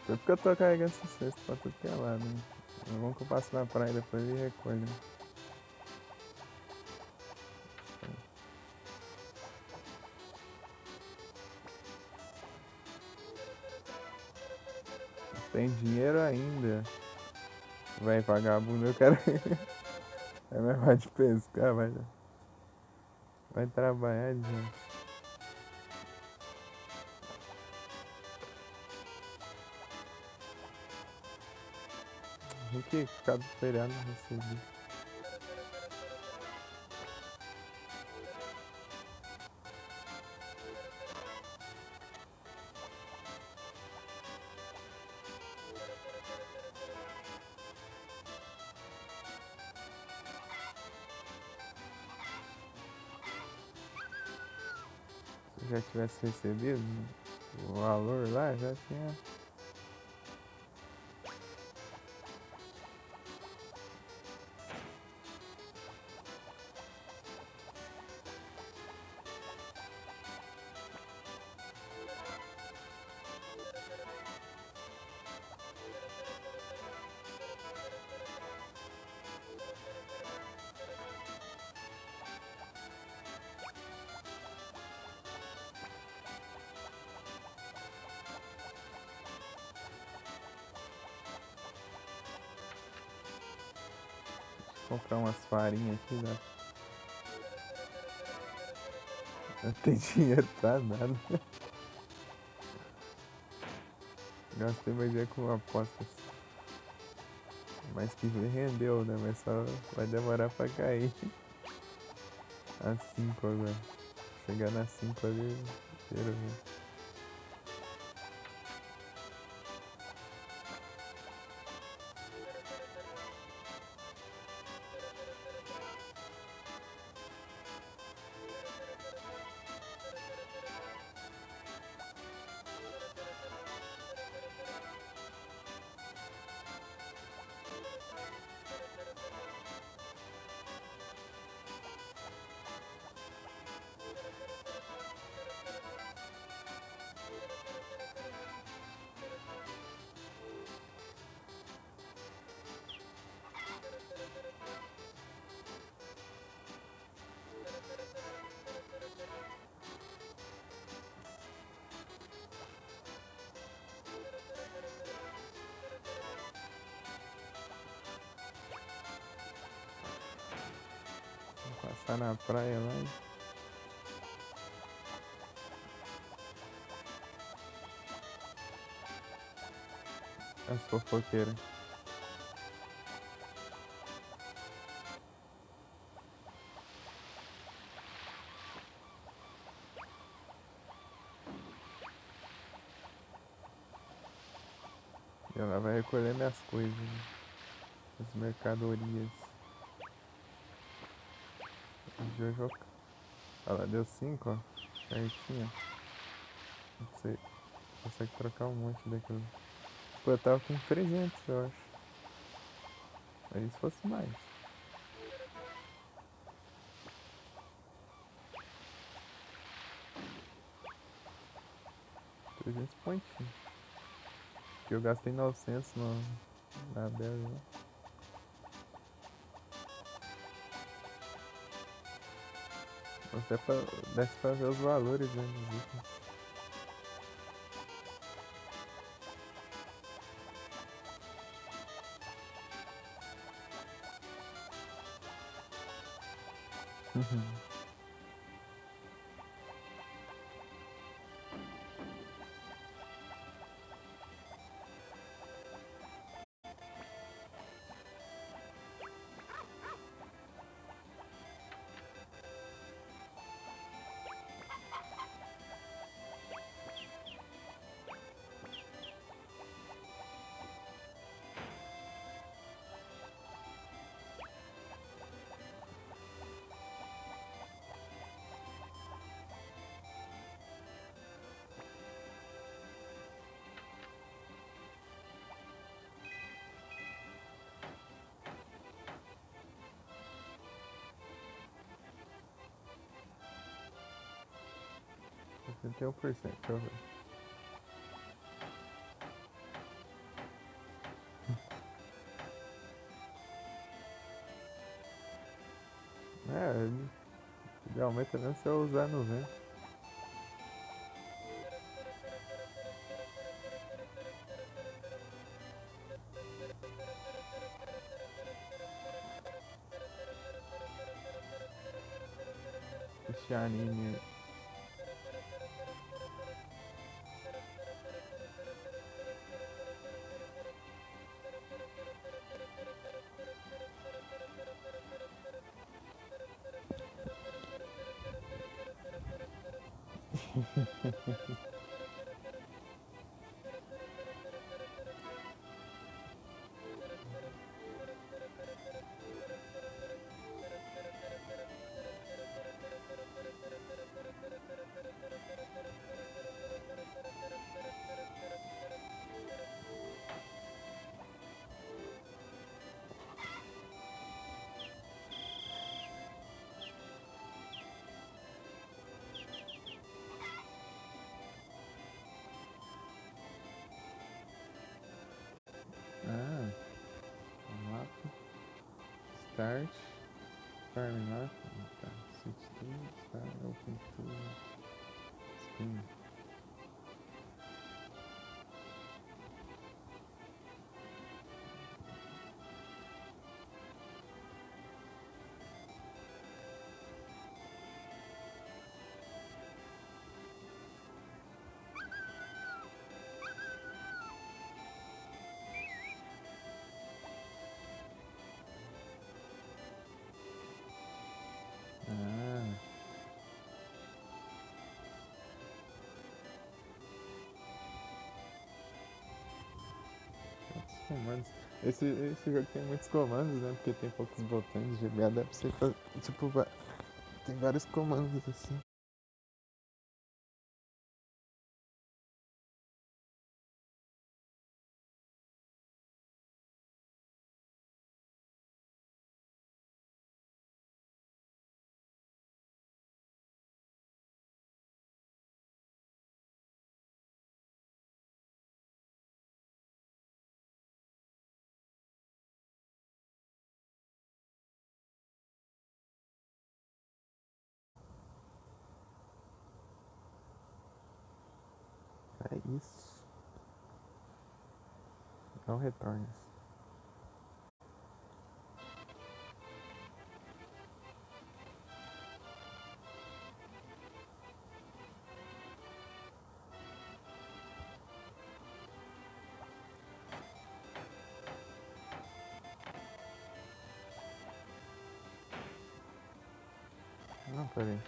Tudo que eu tô carregando esse cesto pra tudo que é lado, né? É bom que eu passo na praia depois e recolho, né? Tem dinheiro ainda. Vai vagabundo, eu quero. Vai me levar de pescar, vai trabalhar, gente. Tem que ficar do feriado não recebi. Se eu já tivesse recebido o valor lá, já tinha. Comprar umas farinhas aqui, né? Não tem dinheiro pra nada. Gastei mais dinheiro com apostas. Mas que rendeu, né? Mas só vai demorar pra cair. As 5 agora. Chegar nas 5 ali, quero ver. Vou passar na praia lá e as fofoqueiras. E ela vai recolher minhas coisas, né? As mercadorias. O Jojo Olha lá, deu 5, ó. Certinho. Você consegue trocar um monte daquilo. Pô, eu tava com 300, eu acho. Aí se fosse mais. 300 pontinhos. Que eu gastei 900 na Bela. Desce pra ver os valores, né, dos itens. Tem 1%, deixa eu ver. É, idealmente é mesmo se eu usar 90. Esse anime. Ah, mapa. Start. Farm map. Tá. Switch to. Start. Open to. Spin. Ah. Quantos comandos? Esse jogo tem muitos comandos, né? Porque tem poucos botões. GBA dá pra você fazer. Tipo, tem vários comandos assim. É isso. Não retornes. Não, peraí.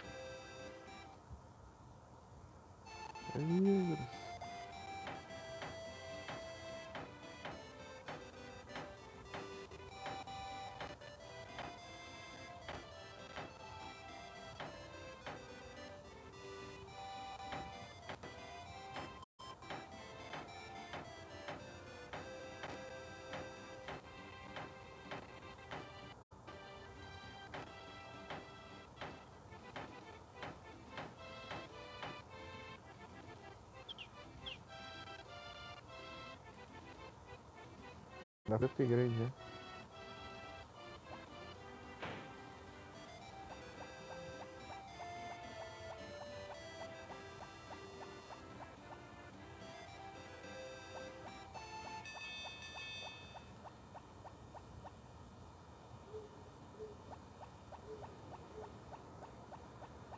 Livros. Dá pra upgrade já.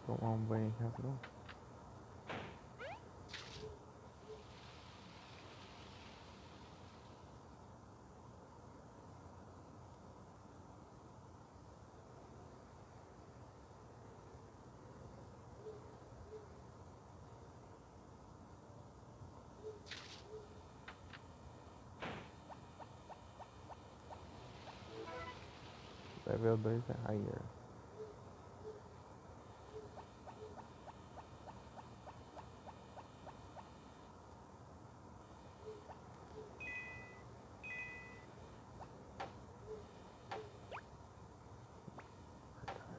Tomar um banho aqui rapidão. Level 2 é higher.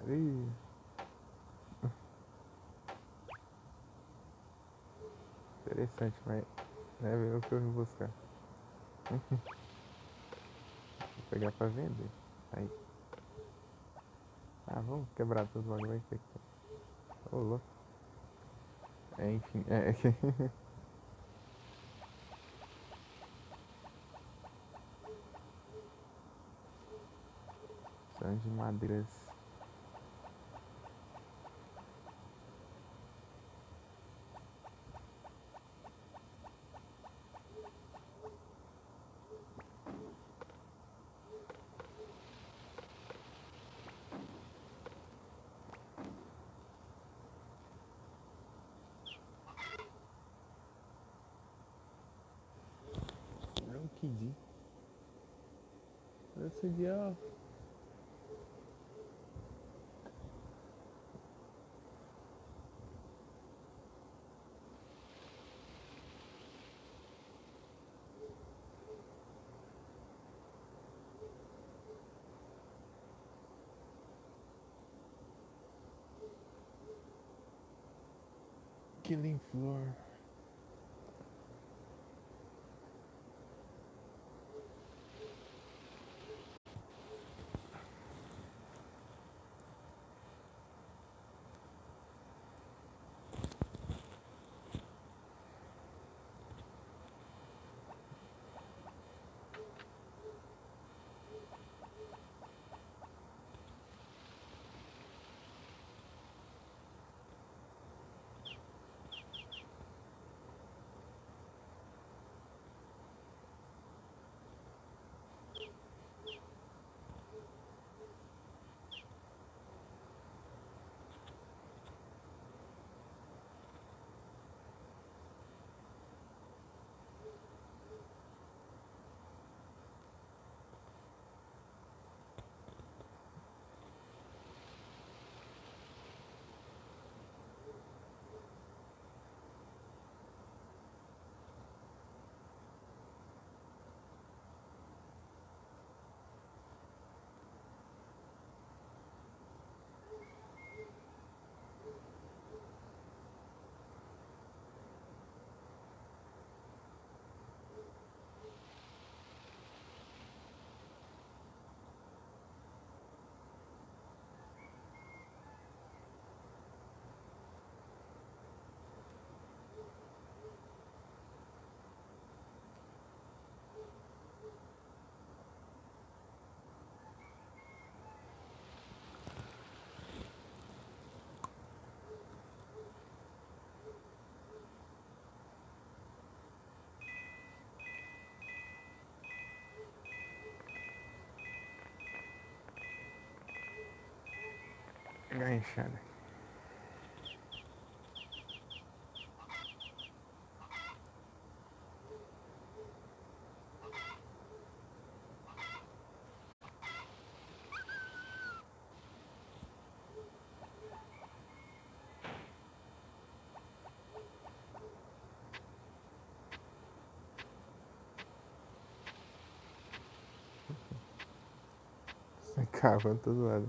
Ih. Interessante, mas é o que eu vim buscar. Vou pegar pra vender. Aí. Ah, vamos quebrar tudo logo, vai ter que. Ô, louco. É, enfim, são de madeiras. É um Kid. Esse dia, ó. Killing Floor. Pegar a enxada. Sai cavando todo lado.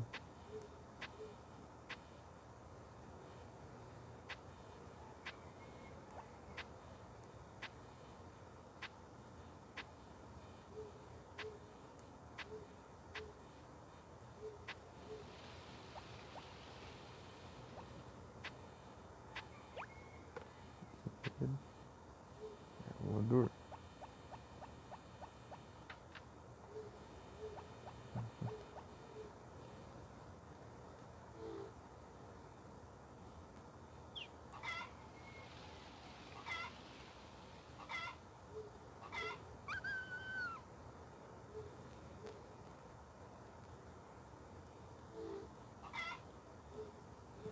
computador.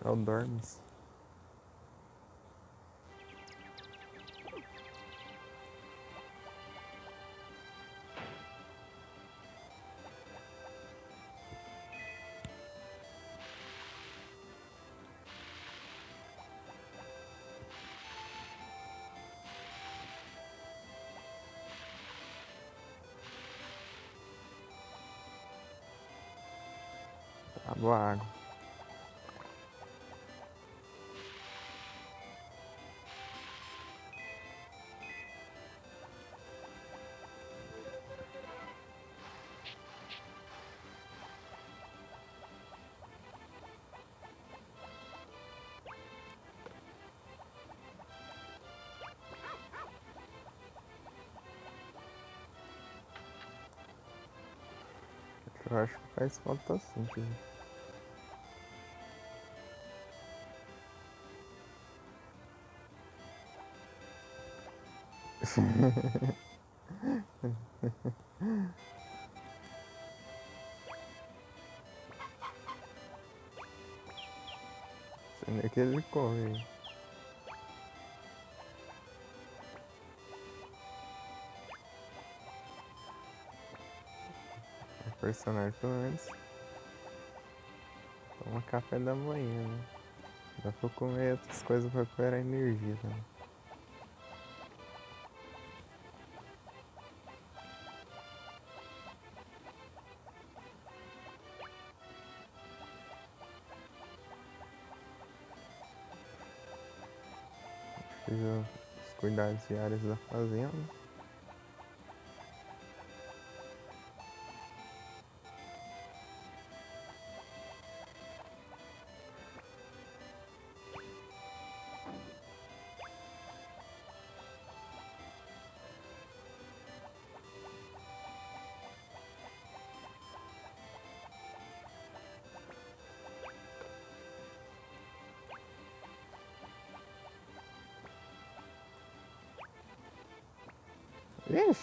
É o Dormes. Acabou a água. Eu acho que faz falta sim, filho. Você nem que ele corre. O personagem pelo menos toma café da manhã, né? Dá pra comer outras coisas pra recuperar energia também. Fiz os cuidados diários da fazenda. Ixi!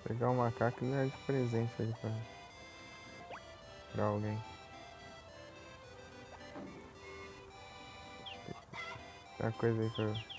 Pegar o macaco e dar de presente ali pra alguém. Tem uma coisa aí pra eu.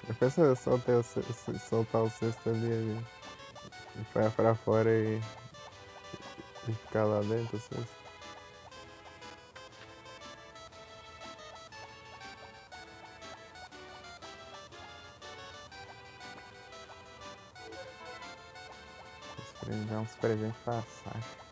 Depois você soltar o cesto ali e põe pra fora e ficar lá dentro o cesto. Dá uns presentes pra Sasha.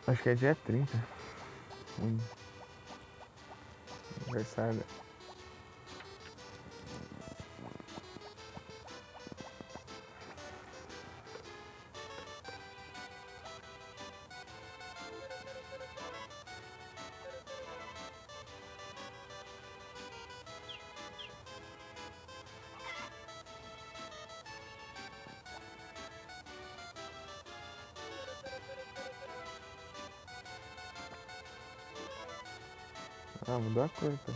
Acho que é dia 30. Aniversário. Ah, mudou a cor, tá?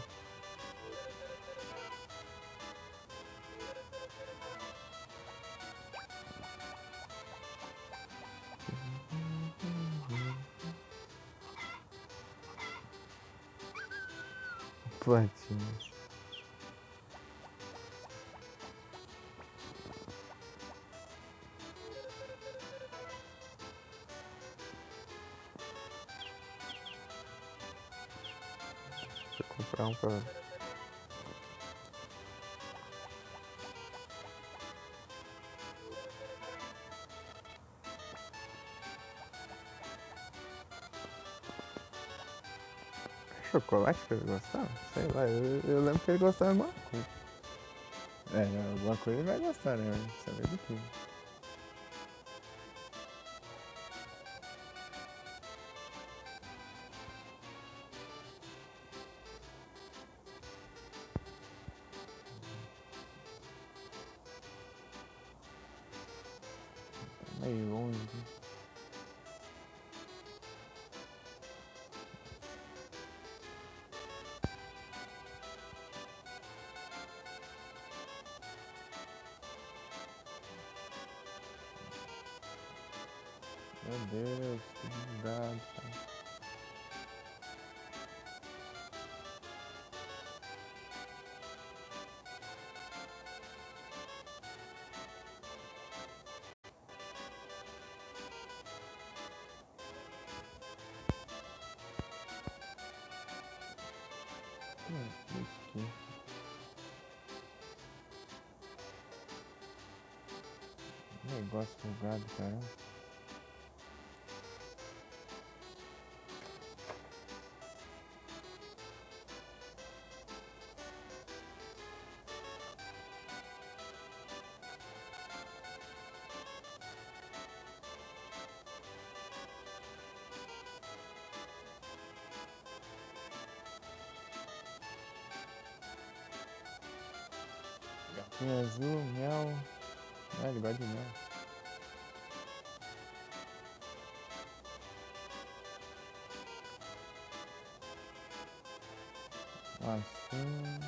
Platinhas. Deixa eu comprar um pra... Chocolate que ele gostava? Sei lá, eu lembro que ele gostava de alguma coisa. É, alguma coisa ele vai gostar, né? Vai saber do que. Tá meio longe. Meu Deus, que bugado, cara. Isso aqui. Negócio bugado, caramba. Gatinho azul, mel. Ah, ele gosta de mel. Assim.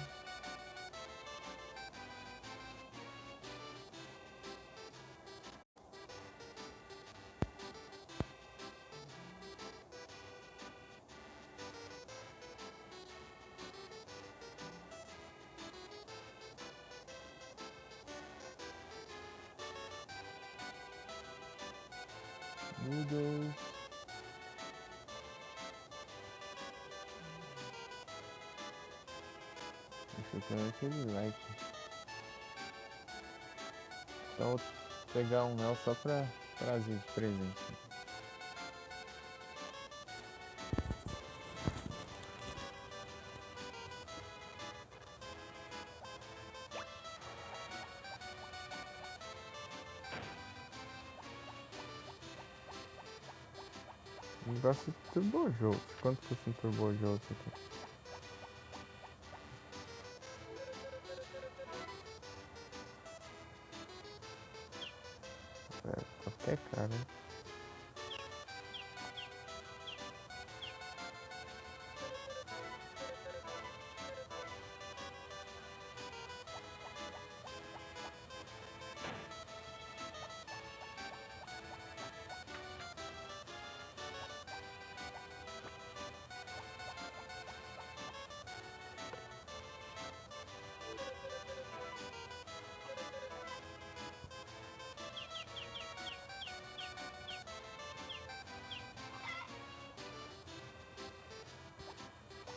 Noodles. Deixa eu pegar aquele like. Então vou pegar um mel só pra trazer de presente. Eu gosto de Turbojolt. Quanto custa um Turbojolt aqui? É, tá até caro, hein?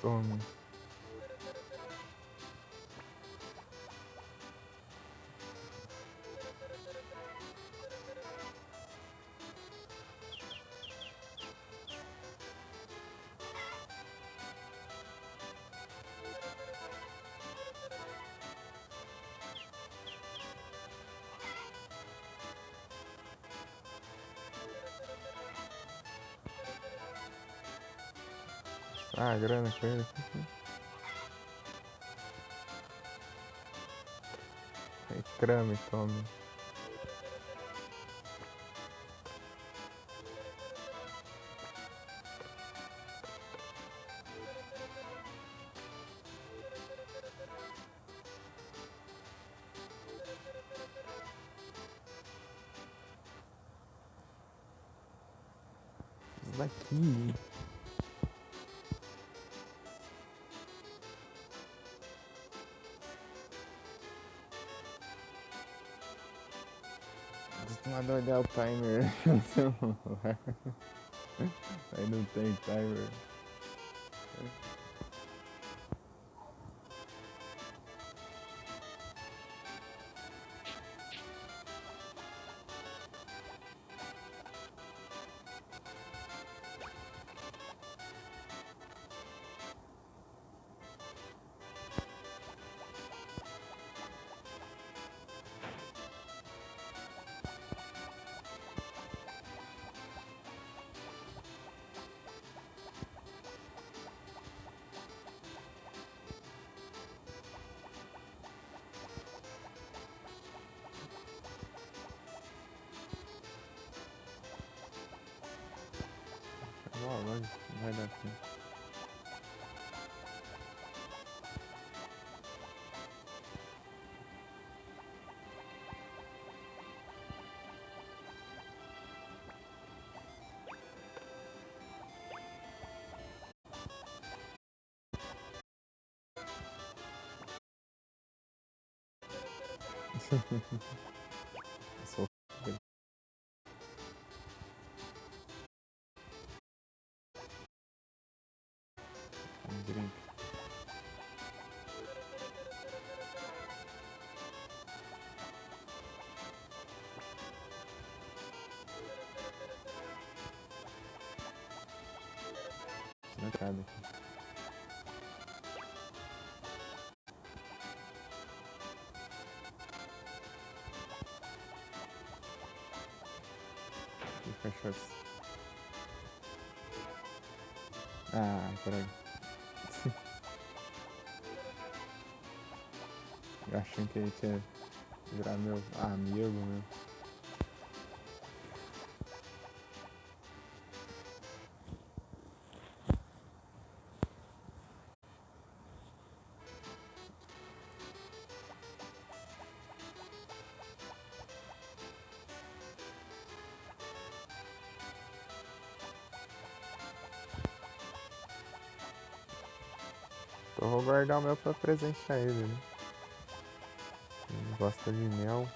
Toma. Ah, a grana com ele. Reclame, tome. Isso daqui. Acostumado a olhar o timer no celular. Aí não tem timer. Boa, vai dar tempo. Sou um drink. Mercado aqui. E cachorros. Ah, peraí. Eu achando que ele tinha virar meu amigo, meu. Então eu vou guardar o meu pra presentear ele, né? Ele gosta de mel.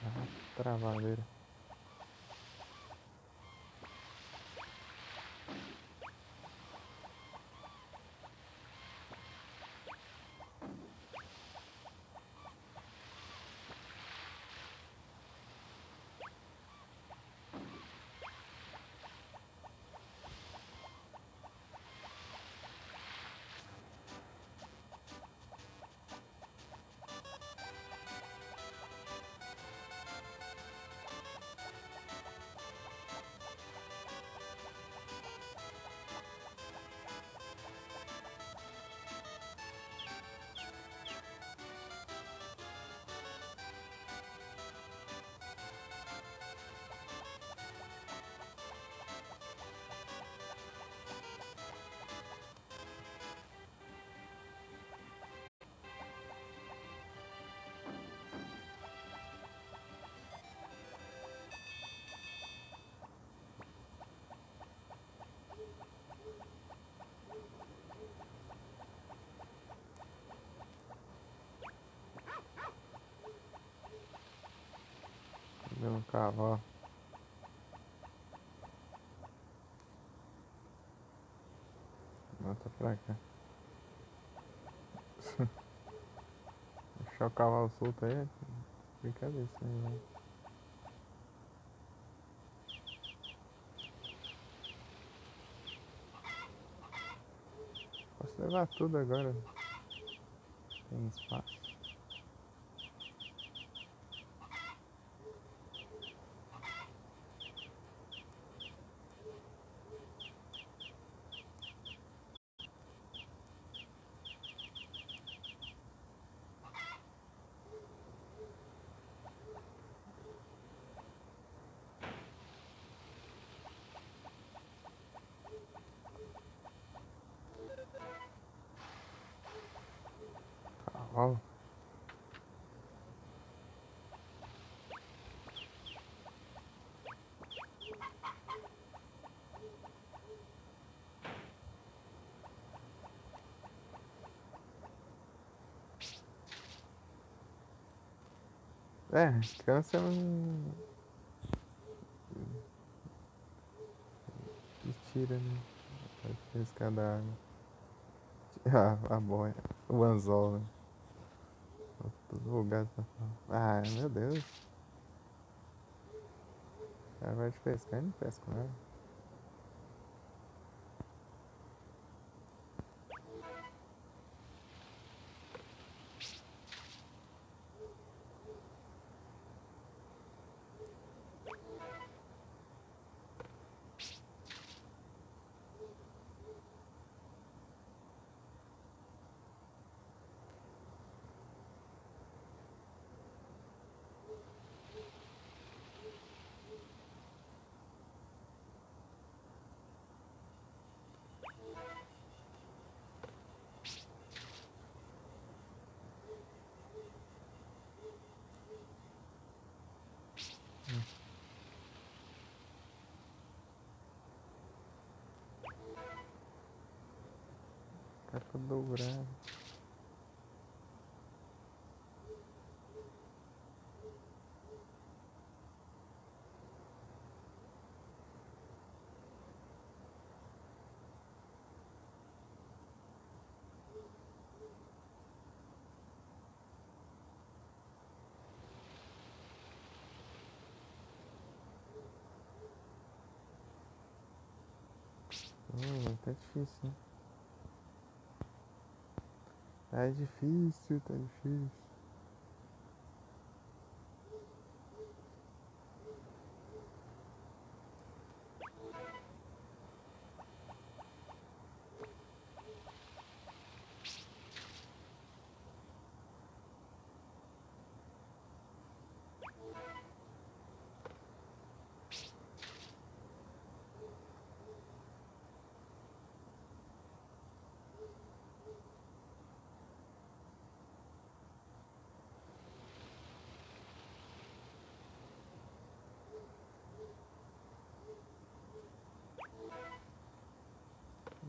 Ah, travadeira. Deu um cavalo. Bota pra cá. Deixar o cavalo solto aí. Brincadeira isso aí, né? Levar tudo agora. Tem espaço. Cavalo. Câncer não. Que tira, né? Pode riscar da água. A boia. O anzol, né? Todo lugar tá falando. Ah, meu Deus. O cara vai te pescar e não pesca nada. Capa dourada. Tá difícil, né? Tá difícil, tá difícil.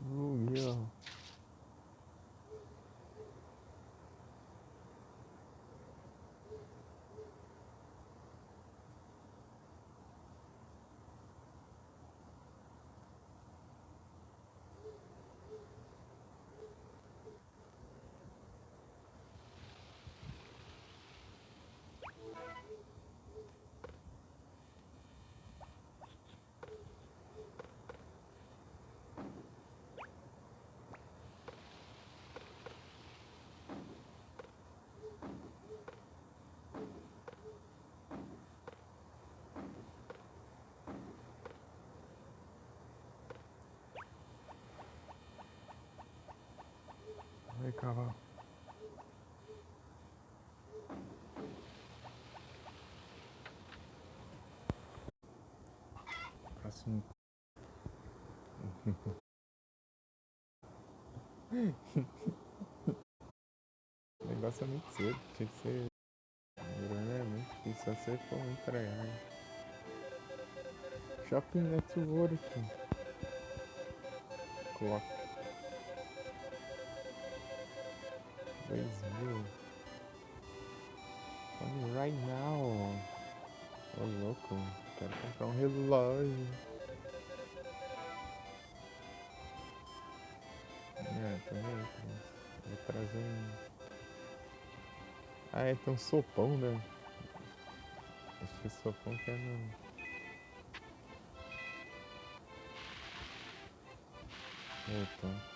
Bugueou. Vai, cavalo. Próximo. O negócio é muito cedo. Tinha que ser. É muito difícil. Só se for entregar. Shopping Network. Clock. 2000. Come right now. Ô louco. Quero comprar um relógio. Também. Vou trazer um. Ah, tem um sopão, né? Acho que sopão que é no. Então.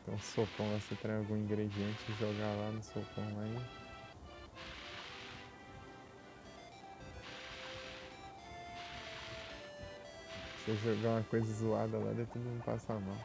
Tem um sopão, você traz algum ingrediente e jogar lá no sopão aí. Se você jogar uma coisa zoada lá, daí todo mundo passa mal.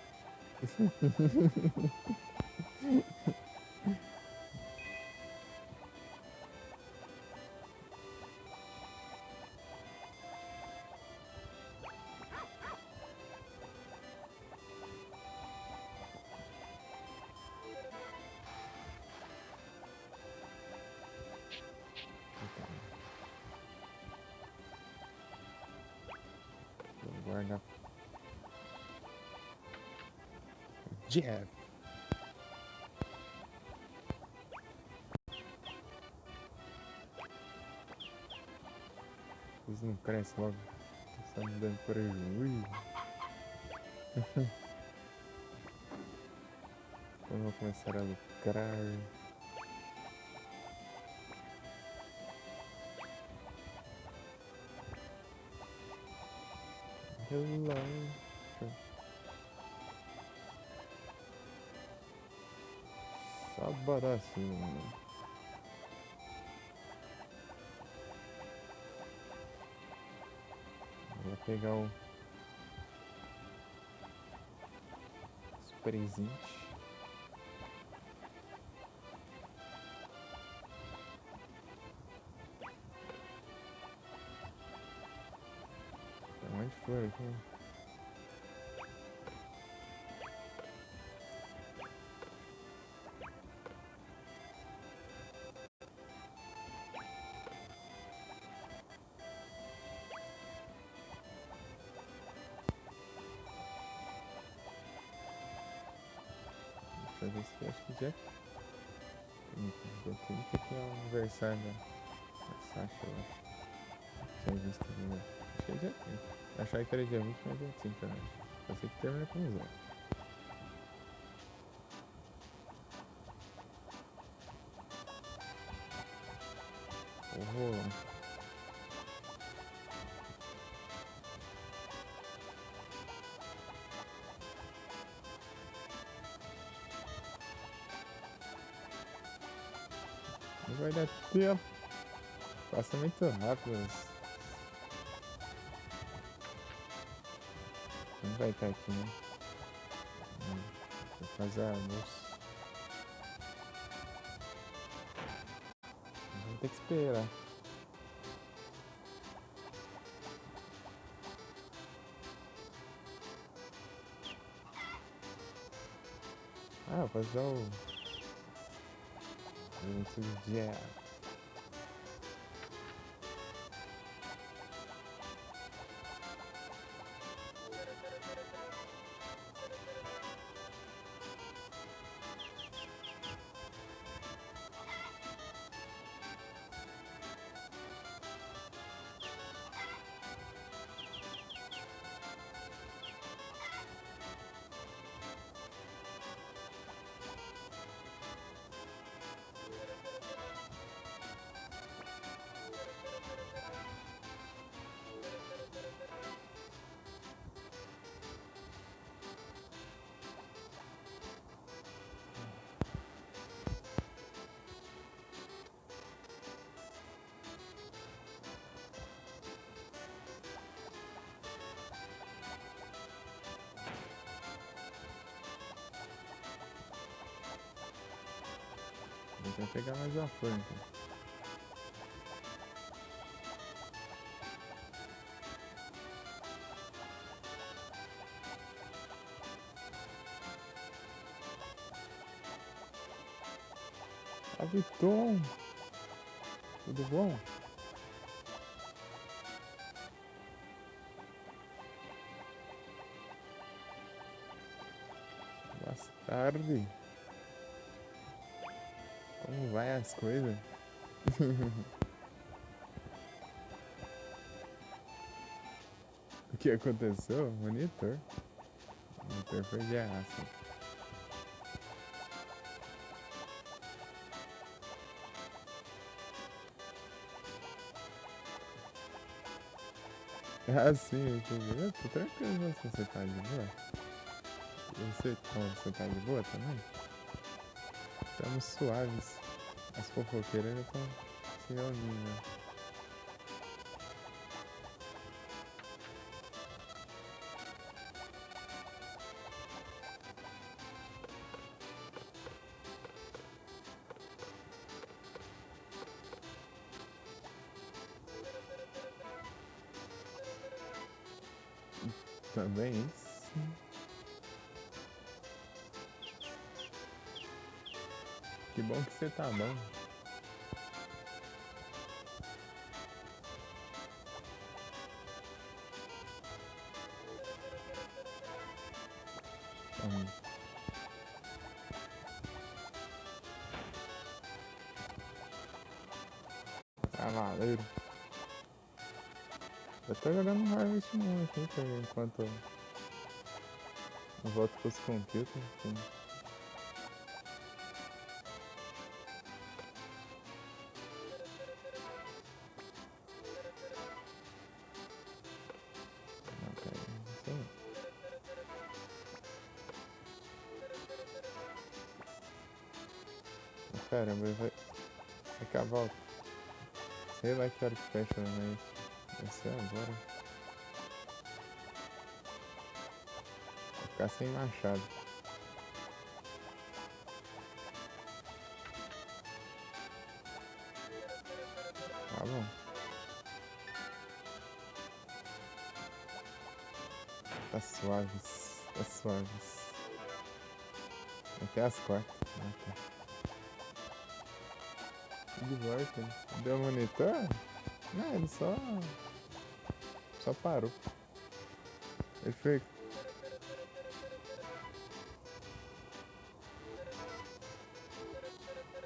Vou guardar. Jeff! Isso não cresce logo. Está me dando prejuízo. Eu vou começar a lucrar. Relaxa. Sabadaço. Vou pegar o presente. Tem um monte de flor aqui. Deixa eu ver se acho que já tem que é o aniversário da Sasha, eu acho. Tinha visto ali. Acho que é dia 30. Achava que era dia 20, mas é dia 30, né? Eu sei que termina com os outros. Vou rolar. Não vai dar tempo. Passa muito rápido. Não vai estar aqui, né? Vou fazer almoço. Vou ter que esperar. Ah, vou fazer o evento do dia. Vou pegar mais uma flor então. Ah, Vitor! Tudo bom? Boa tarde. Como vai as coisas? O que aconteceu? Monitor? Monitor foi de aço. Ah, sim, eu tô tranquilo se você tá de boa. Você tá de boa também? Estamos suaves. As fofoqueiras ainda estão se reunindo. Também isso. Que bom que você tá bom. Cavaleiro. Eu tô jogando um Harvest Moon aqui, enquanto eu volto pros computers. Assim. Ok, sim. Caramba, vai que a volta. Sei lá que hora que fecha, mas vai ser agora. Vou ficar sem machado. Tá bom. Tá suaves. Tá suaves. Até as 4. Ah, tá. De volta. Deu monitor? Não, ele só parou. Ele foi.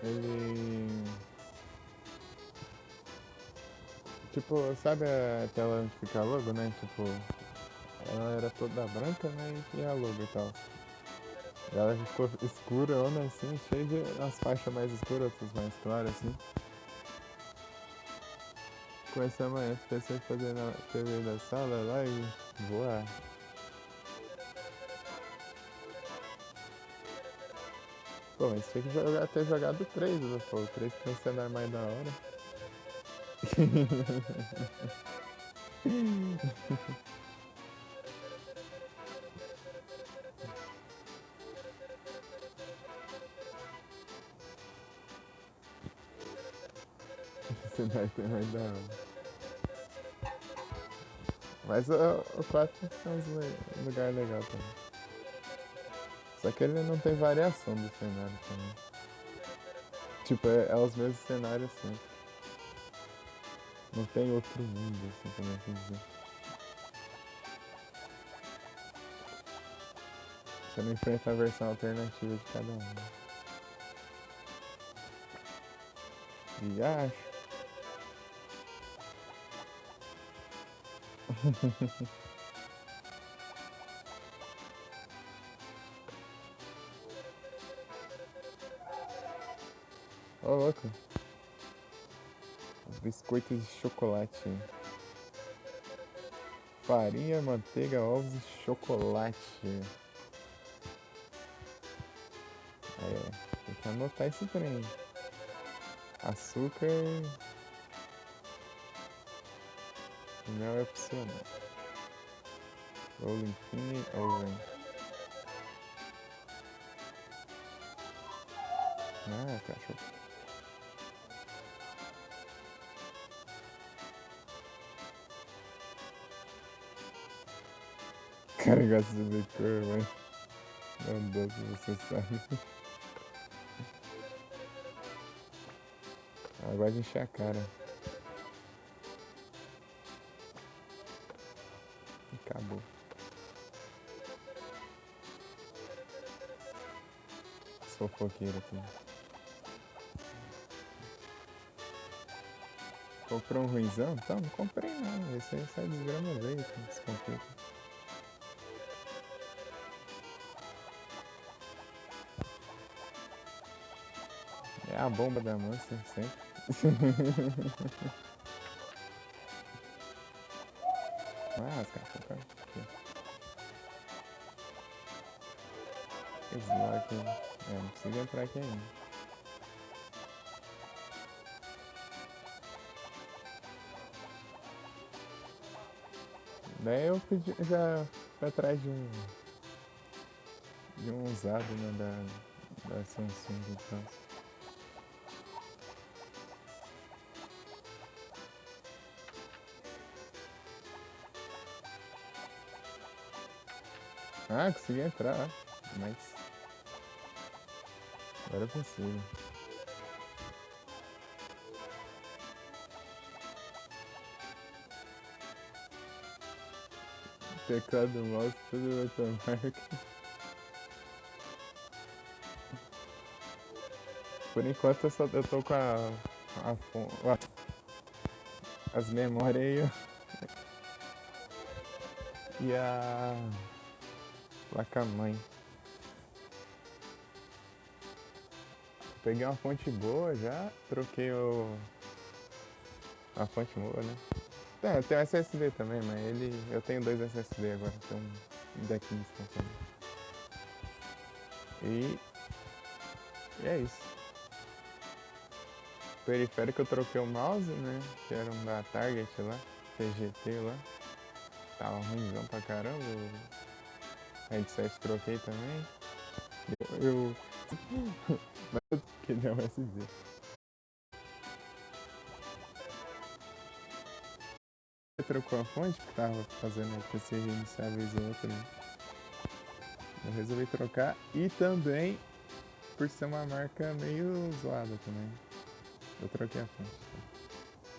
Ele. Tipo, sabe a tela onde fica a logo, né? Tipo, ela era toda branca, né? E a logo e tal. Ela ficou escura, onda assim, cheia de as faixas mais escuras, outras mais claras, assim. Com essa manhã, pensei em fazer na TV da sala lá e voar. Pô, mas tinha que ter jogado 3, né? Pô, o 3 tem um cenário mais da hora. O cenário tem mais da hora. Mas o 4 tem uns lugares legais também. Só que ele não tem variação do cenário também. Tipo, é os mesmos cenários sempre. Não tem outro mundo, assim, como assim dizer. Você não enfrenta a versão alternativa de cada um. E acho. Ô, louco. Os biscoitos de chocolate. Farinha, manteiga, ovos e chocolate. Tem que anotar esse trem. Açúcar e mel é opcional. Rolling Pin Oven. Ah, cachorro. O cara gosta de ver cor, mas não dá se você sabe. Agora de encher a cara. E acabou. Sou fofoqueiro aqui. Comprou um ruizão? Então, não comprei não. Esse aí sai desgrama veio, descomplica. É a bomba da mansa, sempre. Vai rascar, cara. Slot. Não precisa entrar aqui ainda. Daí eu pedi já pra trás de um usado, né, da Samsung e tal. Ah, consegui entrar, mas agora eu consigo. Teclado do mouse, tudo automático. Por enquanto eu tô com as memórias e a placa-mãe. Peguei uma fonte boa já, troquei a fonte boa, né? É, tem um SSD também, mas eu tenho dois SSD agora, tem um daqui instantâneo. E é isso. Periférico eu troquei o mouse, né? Que era um da Target lá, TGT lá. Tava ruimzão pra caramba. O headset troquei também. Eu mas eu queria um USB. Trocou a fonte que tava fazendo o PC reiniciar vez ou outra, né? Eu resolvi trocar e também por ser uma marca meio zoada também. Eu troquei a fonte.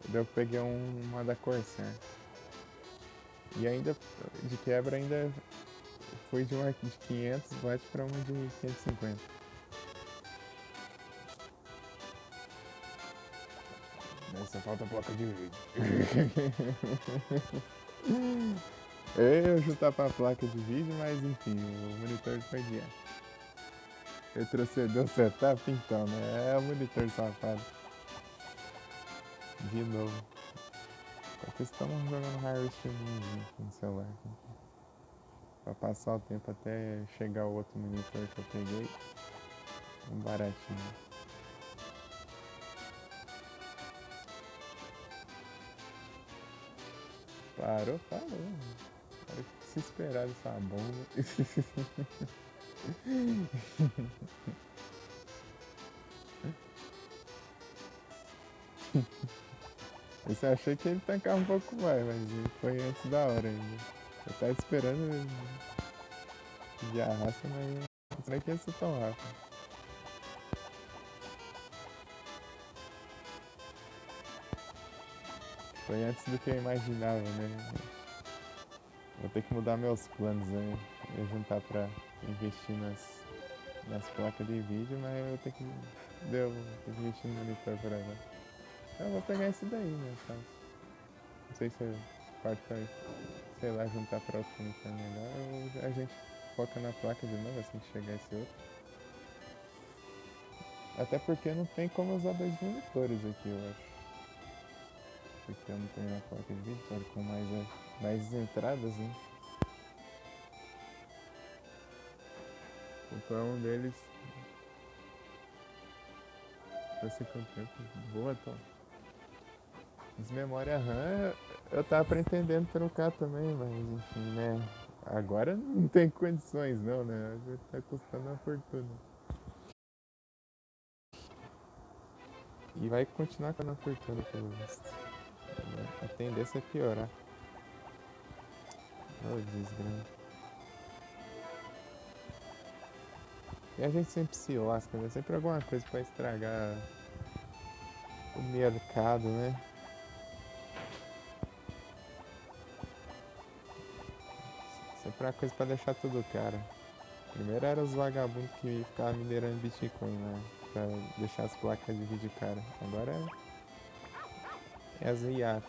Daí eu peguei uma da Corsair. E ainda, de quebra, ainda foi de uma de 500 watts para uma de 550. Daí só falta a placa de vídeo. Eu juntar pra placa de vídeo, mas enfim, o monitor foi guiar. Retrocedeu o setup então, né? É o monitor safado. De novo. Enquanto estamos jogando Harvest Moon no celular. Pra passar o tempo até chegar o outro monitor que eu peguei. Um baratinho. Parou? Parou. Para que se esperar dessa bomba. Esse eu achei que ele tancava um pouco mais, mas foi antes da hora ainda. Eu tava esperando de arrasta, mas não sei que ia ser tão rápido. Foi antes do que eu imaginava, né? Vou ter que mudar meus planos, né? Eu juntar pra investir nas placas de vídeo, mas eu vou ter que investir no monitor por agora. Eu vou pegar esse daí, né? Tá? Não sei se pode, sei lá, juntar pra outro monitor melhor ou a gente foca na placa de novo assim que chegar esse outro. Até porque não tem como usar dois monitores aqui, eu acho. Porque eu não tenho uma placa de vídeo com mais entradas, né? Comprar um deles vai ser quanto tempo? Boa, então. As memórias RAM eu tava pretendendo trocar também, mas enfim, né? Agora não tem condições não, né? Tá custando uma fortuna. E vai continuar com a fortuna pelo visto. A tendência é piorar. Oh, desgrama. E a gente sempre se lasca, né? Sempre alguma coisa pra estragar o mercado, né? Sempre uma coisa pra deixar tudo caro. Primeiro eram os vagabundos que ficavam minerando Bitcoin, né? Pra deixar as placas de vídeo cara. Agora é as IA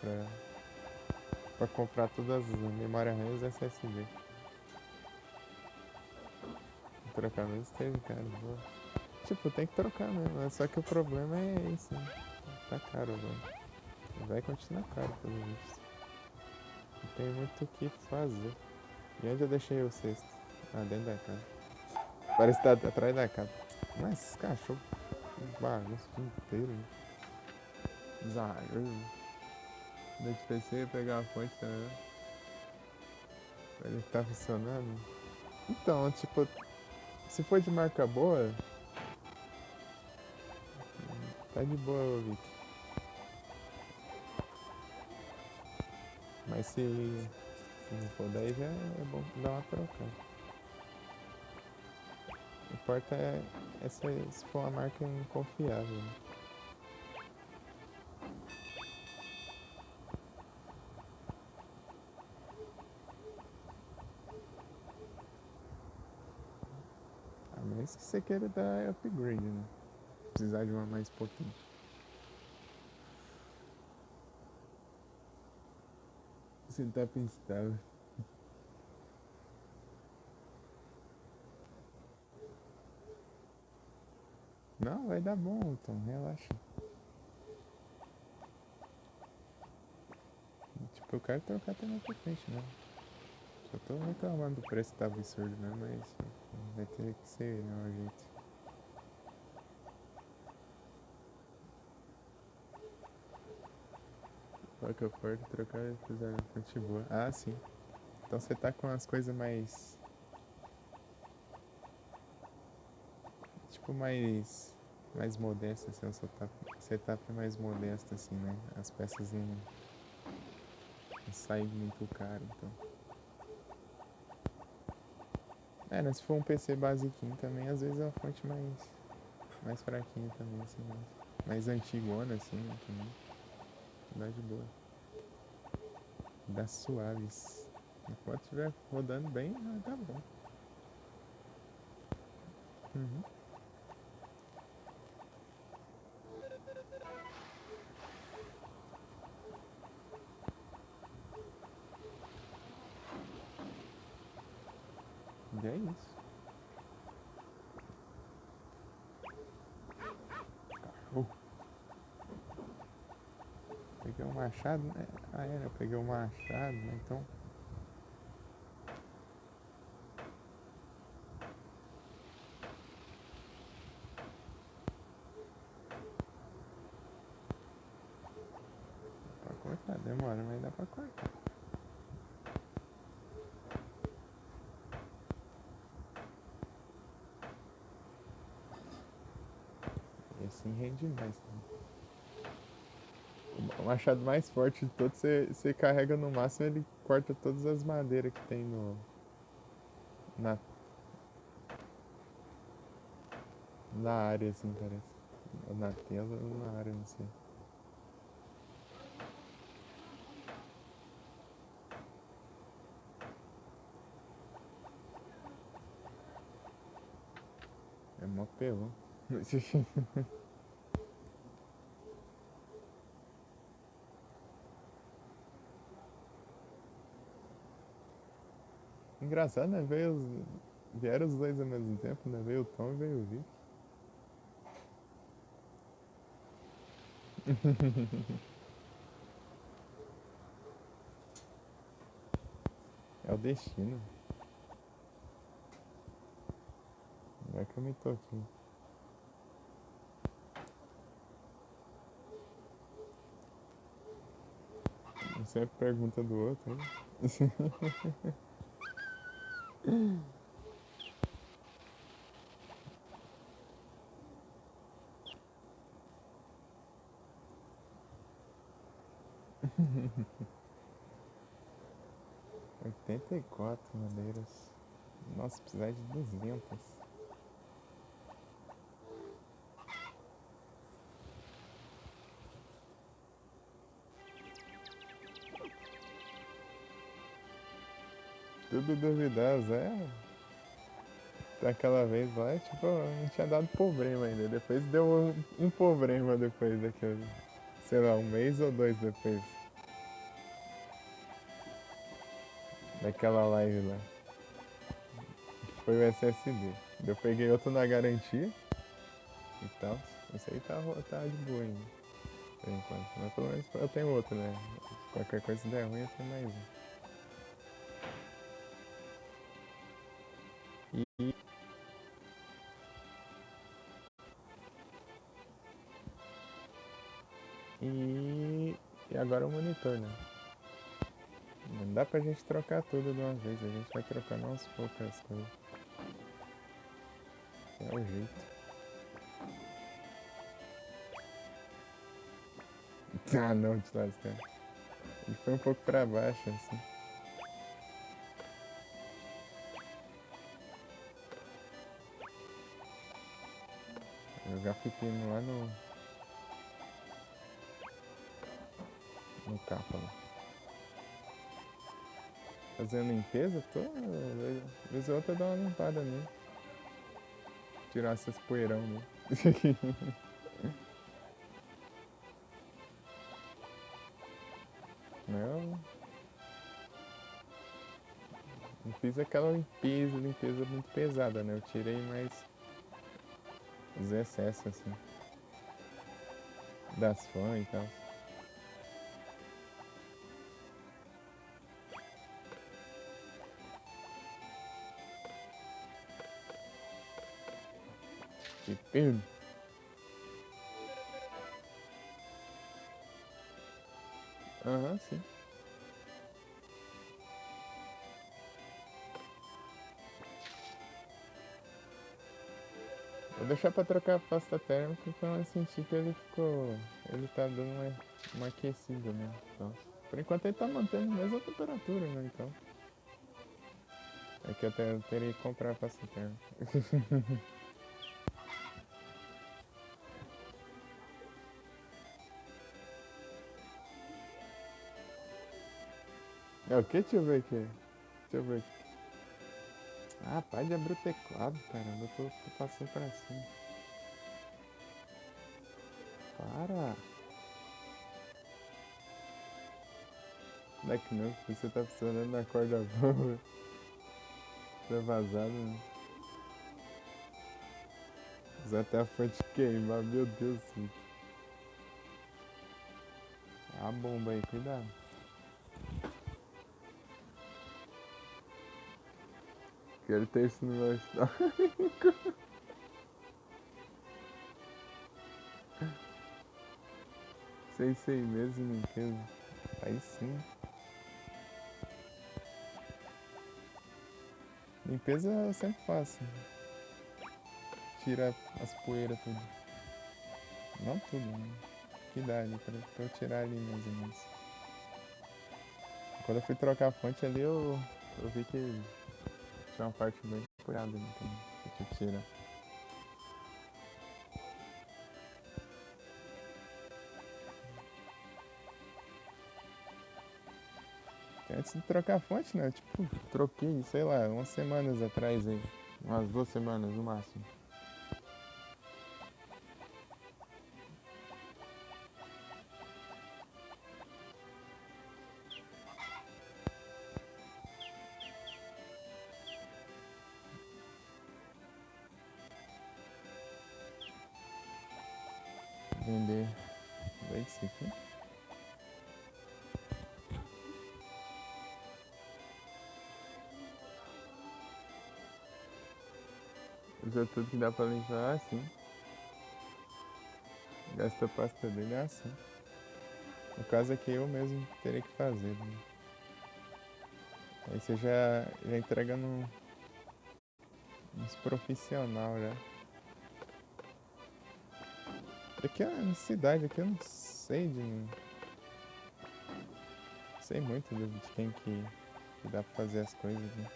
pra comprar todas as memórias RAM e os SSD. Trocar mesmo teve, cara. Boa. Tipo, tem que trocar mesmo, né? Só que o problema é isso, né? Tá caro, velho. E vai continuar caro, pelo visto. Não tem muito o que fazer. E onde eu deixei o cesto? Ah, dentro da casa. Parece que tá atrás da casa. Mas esses cachorros bagunçam o dia inteiro. Né? Zaga. Da de PC pegar a fonte também. Né? Ele tá funcionando. Então, tipo, se for de marca boa, tá de boa, Vic. Mas se não for daí já é bom dar uma trocada. O que importa é se for uma marca confiável. Né? A menos que você queira dar upgrade, né? Precisar de uma mais potente. Você tá instável. Não, vai dar bom, Tom, relaxa. Tipo, eu quero trocar também pra frente, né? Só tô reclamando do preço que tá absurdo, né? Mas vai ter que ser, né? O jeito. Qual que eu porto trocar e fazer a fonte boa. Ah, sim. Então você tá com as coisas mais. Tipo, mais modestas, assim, o setup é mais modesto, assim, né? As peças não saem muito caro, então. É, né? Se for um PC basiquinho também, às vezes é uma fonte mais fraquinha também, assim, mais antigona, assim, né? Também. Dá de boa. Dá suaves. Enquanto estiver rodando bem, tá bom. Uhum. E é isso. Oh, peguei um machado, né? Ah, é, né? Eu peguei um machado, né? Então. Pra cortar, demora, mas dá pra cortar. E assim rende mais. Né? O machado mais forte de todos, você carrega no máximo, ele corta todas as madeiras que tem na, na área, assim, parece. Ou na tela ou na área, não sei. É mó pelão. Engraçado, né? Vieram os dois ao mesmo tempo, né? Veio o Tom e veio o Vic. É o destino. Não é que eu me toquei. Um sempre pergunta do outro, né? 84 madeiras. Nossa, precisar de 200. Tudo duvidoso, é? Daquela vez lá, tipo, não tinha dado problema ainda. Depois deu um problema depois daquele, sei lá, um mês ou dois depois daquela live lá. Foi o SSD. Eu peguei outro na garantia e tal. Esse aí tá de boa ainda, por enquanto. Mas pelo menos eu tenho outro, né? Qualquer coisa se der ruim, eu tenho mais um. E e agora o monitor, né? Não dá pra gente trocar tudo de uma vez, a gente vai trocando aos poucos as coisas. É o jeito. Ah não, te lascar. Ele foi um pouco pra baixo, assim. Jogar pepino lá no capa lá. Fazendo limpeza, tô. Vez ou outra dá uma limpada nele. Tirar essas poeirão, né? Não fiz aquela limpeza muito pesada, né? Eu tirei mais os excessos, assim, das fãs e tal. Pepino. Aham, sim. Vou deixar pra trocar a pasta térmica quando eu sentir que ele ficou. Ele tá dando uma aquecida, né? Então, por enquanto ele tá mantendo a mesma temperatura, né? Então. É que eu teria que comprar a pasta térmica. É o que? Deixa eu ver aqui. Deixa eu ver aqui. Ah, pai de abrir o teclado, caramba. Eu tô passando pra cima. Para! Não é que não, você tá funcionando na corda bamba. Tá vazado, né? Usar até a fonte queimar, meu Deus do céu. A bomba aí, cuidado. Quero ter isso no meu histórico. 6 meses em limpeza. Aí sim. Limpeza eu sempre faço. Tira as poeiras tudo. Não tudo, né? Que dá ali pra eu tirar ali mais ou menos. Quando eu fui trocar a fonte ali, eu vi que tinha uma parte bem poeirada ali também. Deixa eu tirar. Antes de trocar a fonte, né? Tipo, troquei, sei lá, umas semanas atrás aí. Umas 2 semanas no máximo. Vender leite aqui. Usa tudo que dá pra limpar assim. Gasta a pasta dele assim. No caso aqui eu mesmo teria que fazer. Né? Aí você já entrega nos profissional já. Aqui na cidade, aqui eu não sei sei muito de quem que dá pra fazer as coisas. Né?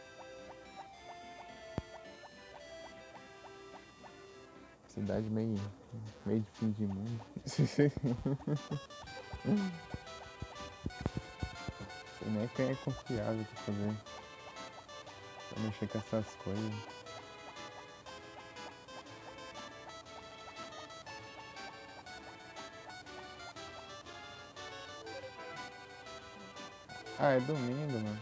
Cidade meio de fim de mundo. Sei nem quem é confiável pra fazer. Pra mexer com essas coisas. Ah, é domingo, mano.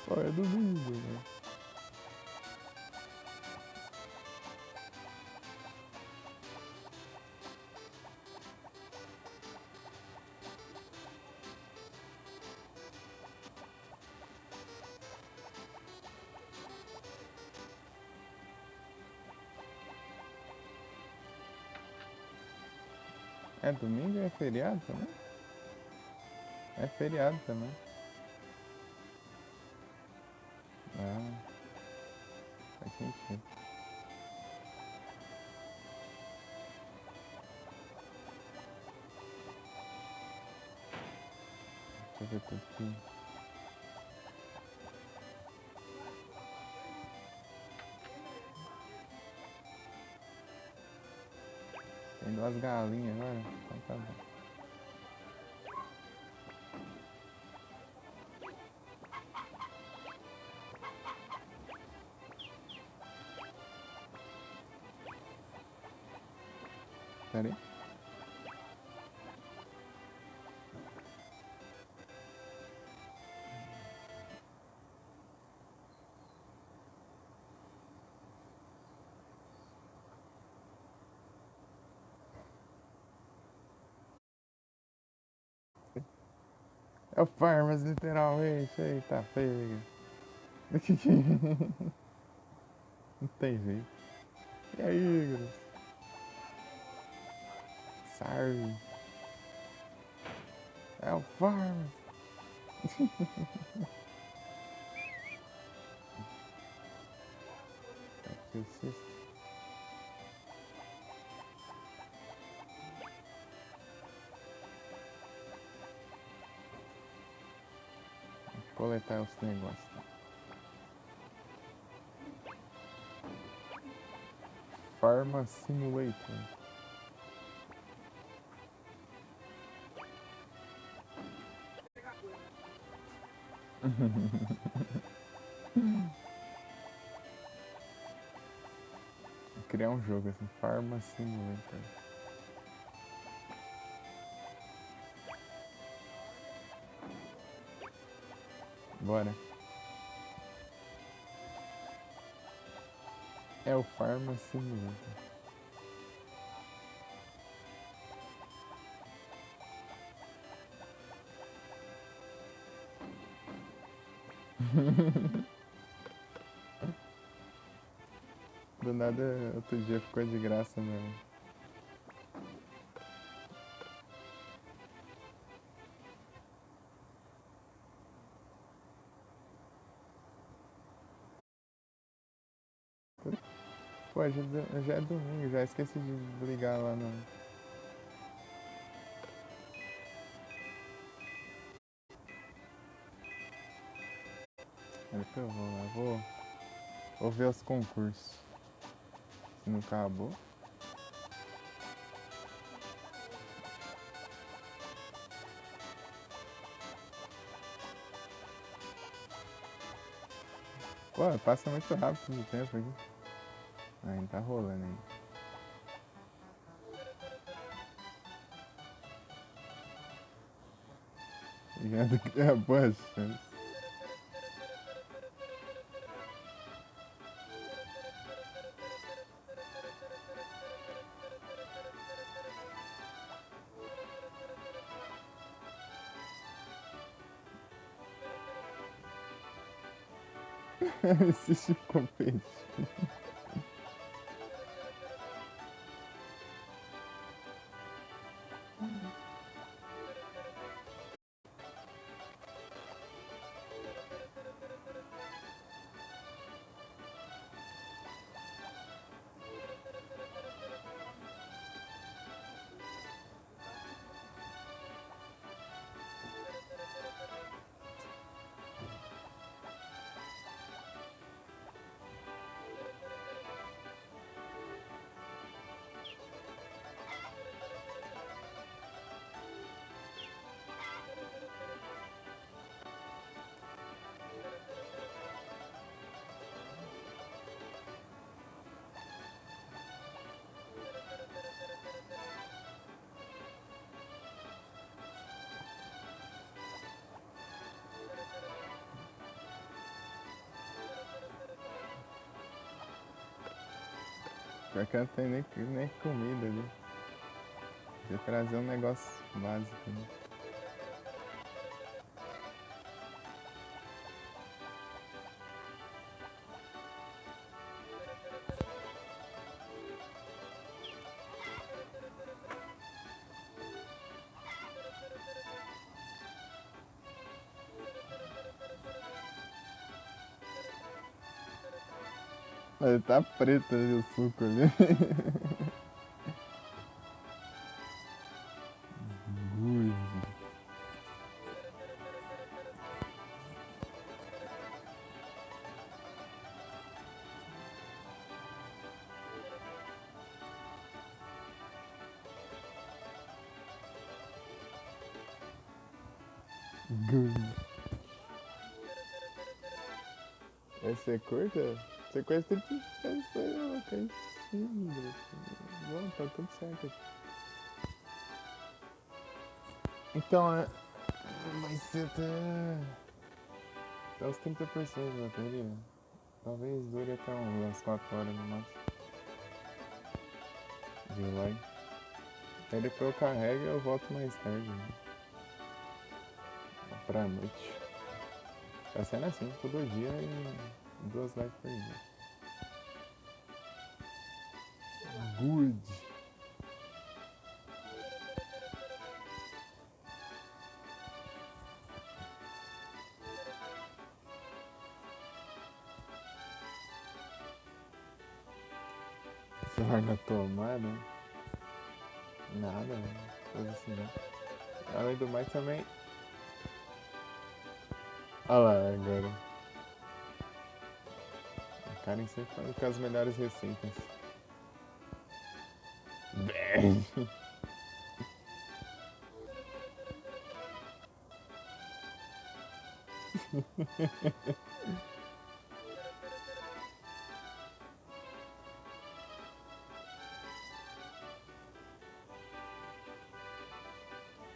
Pô, é domingo, né? É domingo e é feriado também? É feriado também. Ah, faz sentido. Deixa eu ver tudo aqui. Tem duas galinhas agora, então tá bom. Pera aí. É o Farmas, literalmente. Eita, pega. Não tem jeito. E aí, Igor? Sorry. É o Farmas. Aqui o sexto. Coletar os negócios. Farma Simulator. Criar um jogo assim, Farma Simulator. Bora. É o Farma Simulator. Do nada, outro dia ficou de graça mesmo. Pô, já é domingo, já esqueci de ligar lá no. Olha que eu vou lá, vou ver os concursos. Se não acabou. Pô, passa muito rápido o tempo aqui. Ainda tá rolando aí. Já que é boa chance. Assiste compete. Pior que não tem nem comida ali. Você trazer um negócio básico, né? Mas tá preto ali o suco ali. Good. Good. Essa é curta? Sequestra de pessoa, caipira. Bom, tá tudo certo aqui. Então, mas você tá uns 30% da bateria. Talvez dure até umas 4 horas no máximo. De live. Aí depois eu carrego e eu volto mais tarde. Né? Pra noite. Tá sendo assim, todo dia e 2 lives por dia. Good. Você vai na tomada? Nada, coisa assim não. Além do mais também. Olha lá agora. A Karen sempre fala com as melhores receitas. Bem.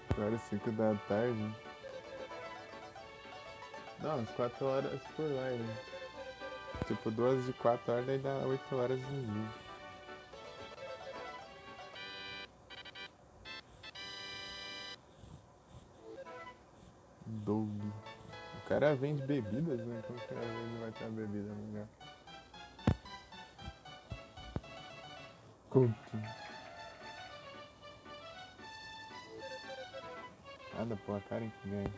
Agora 5 da tarde. Não, as 4 horas por live. Tipo, 2 de 4 horas, daí dá 8 horas no dia. Doug. O cara vende bebidas, né? Então que às vezes vai ter a bebida no lugar. Conto. Nada, pô, a Karen que ganha.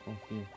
Confia.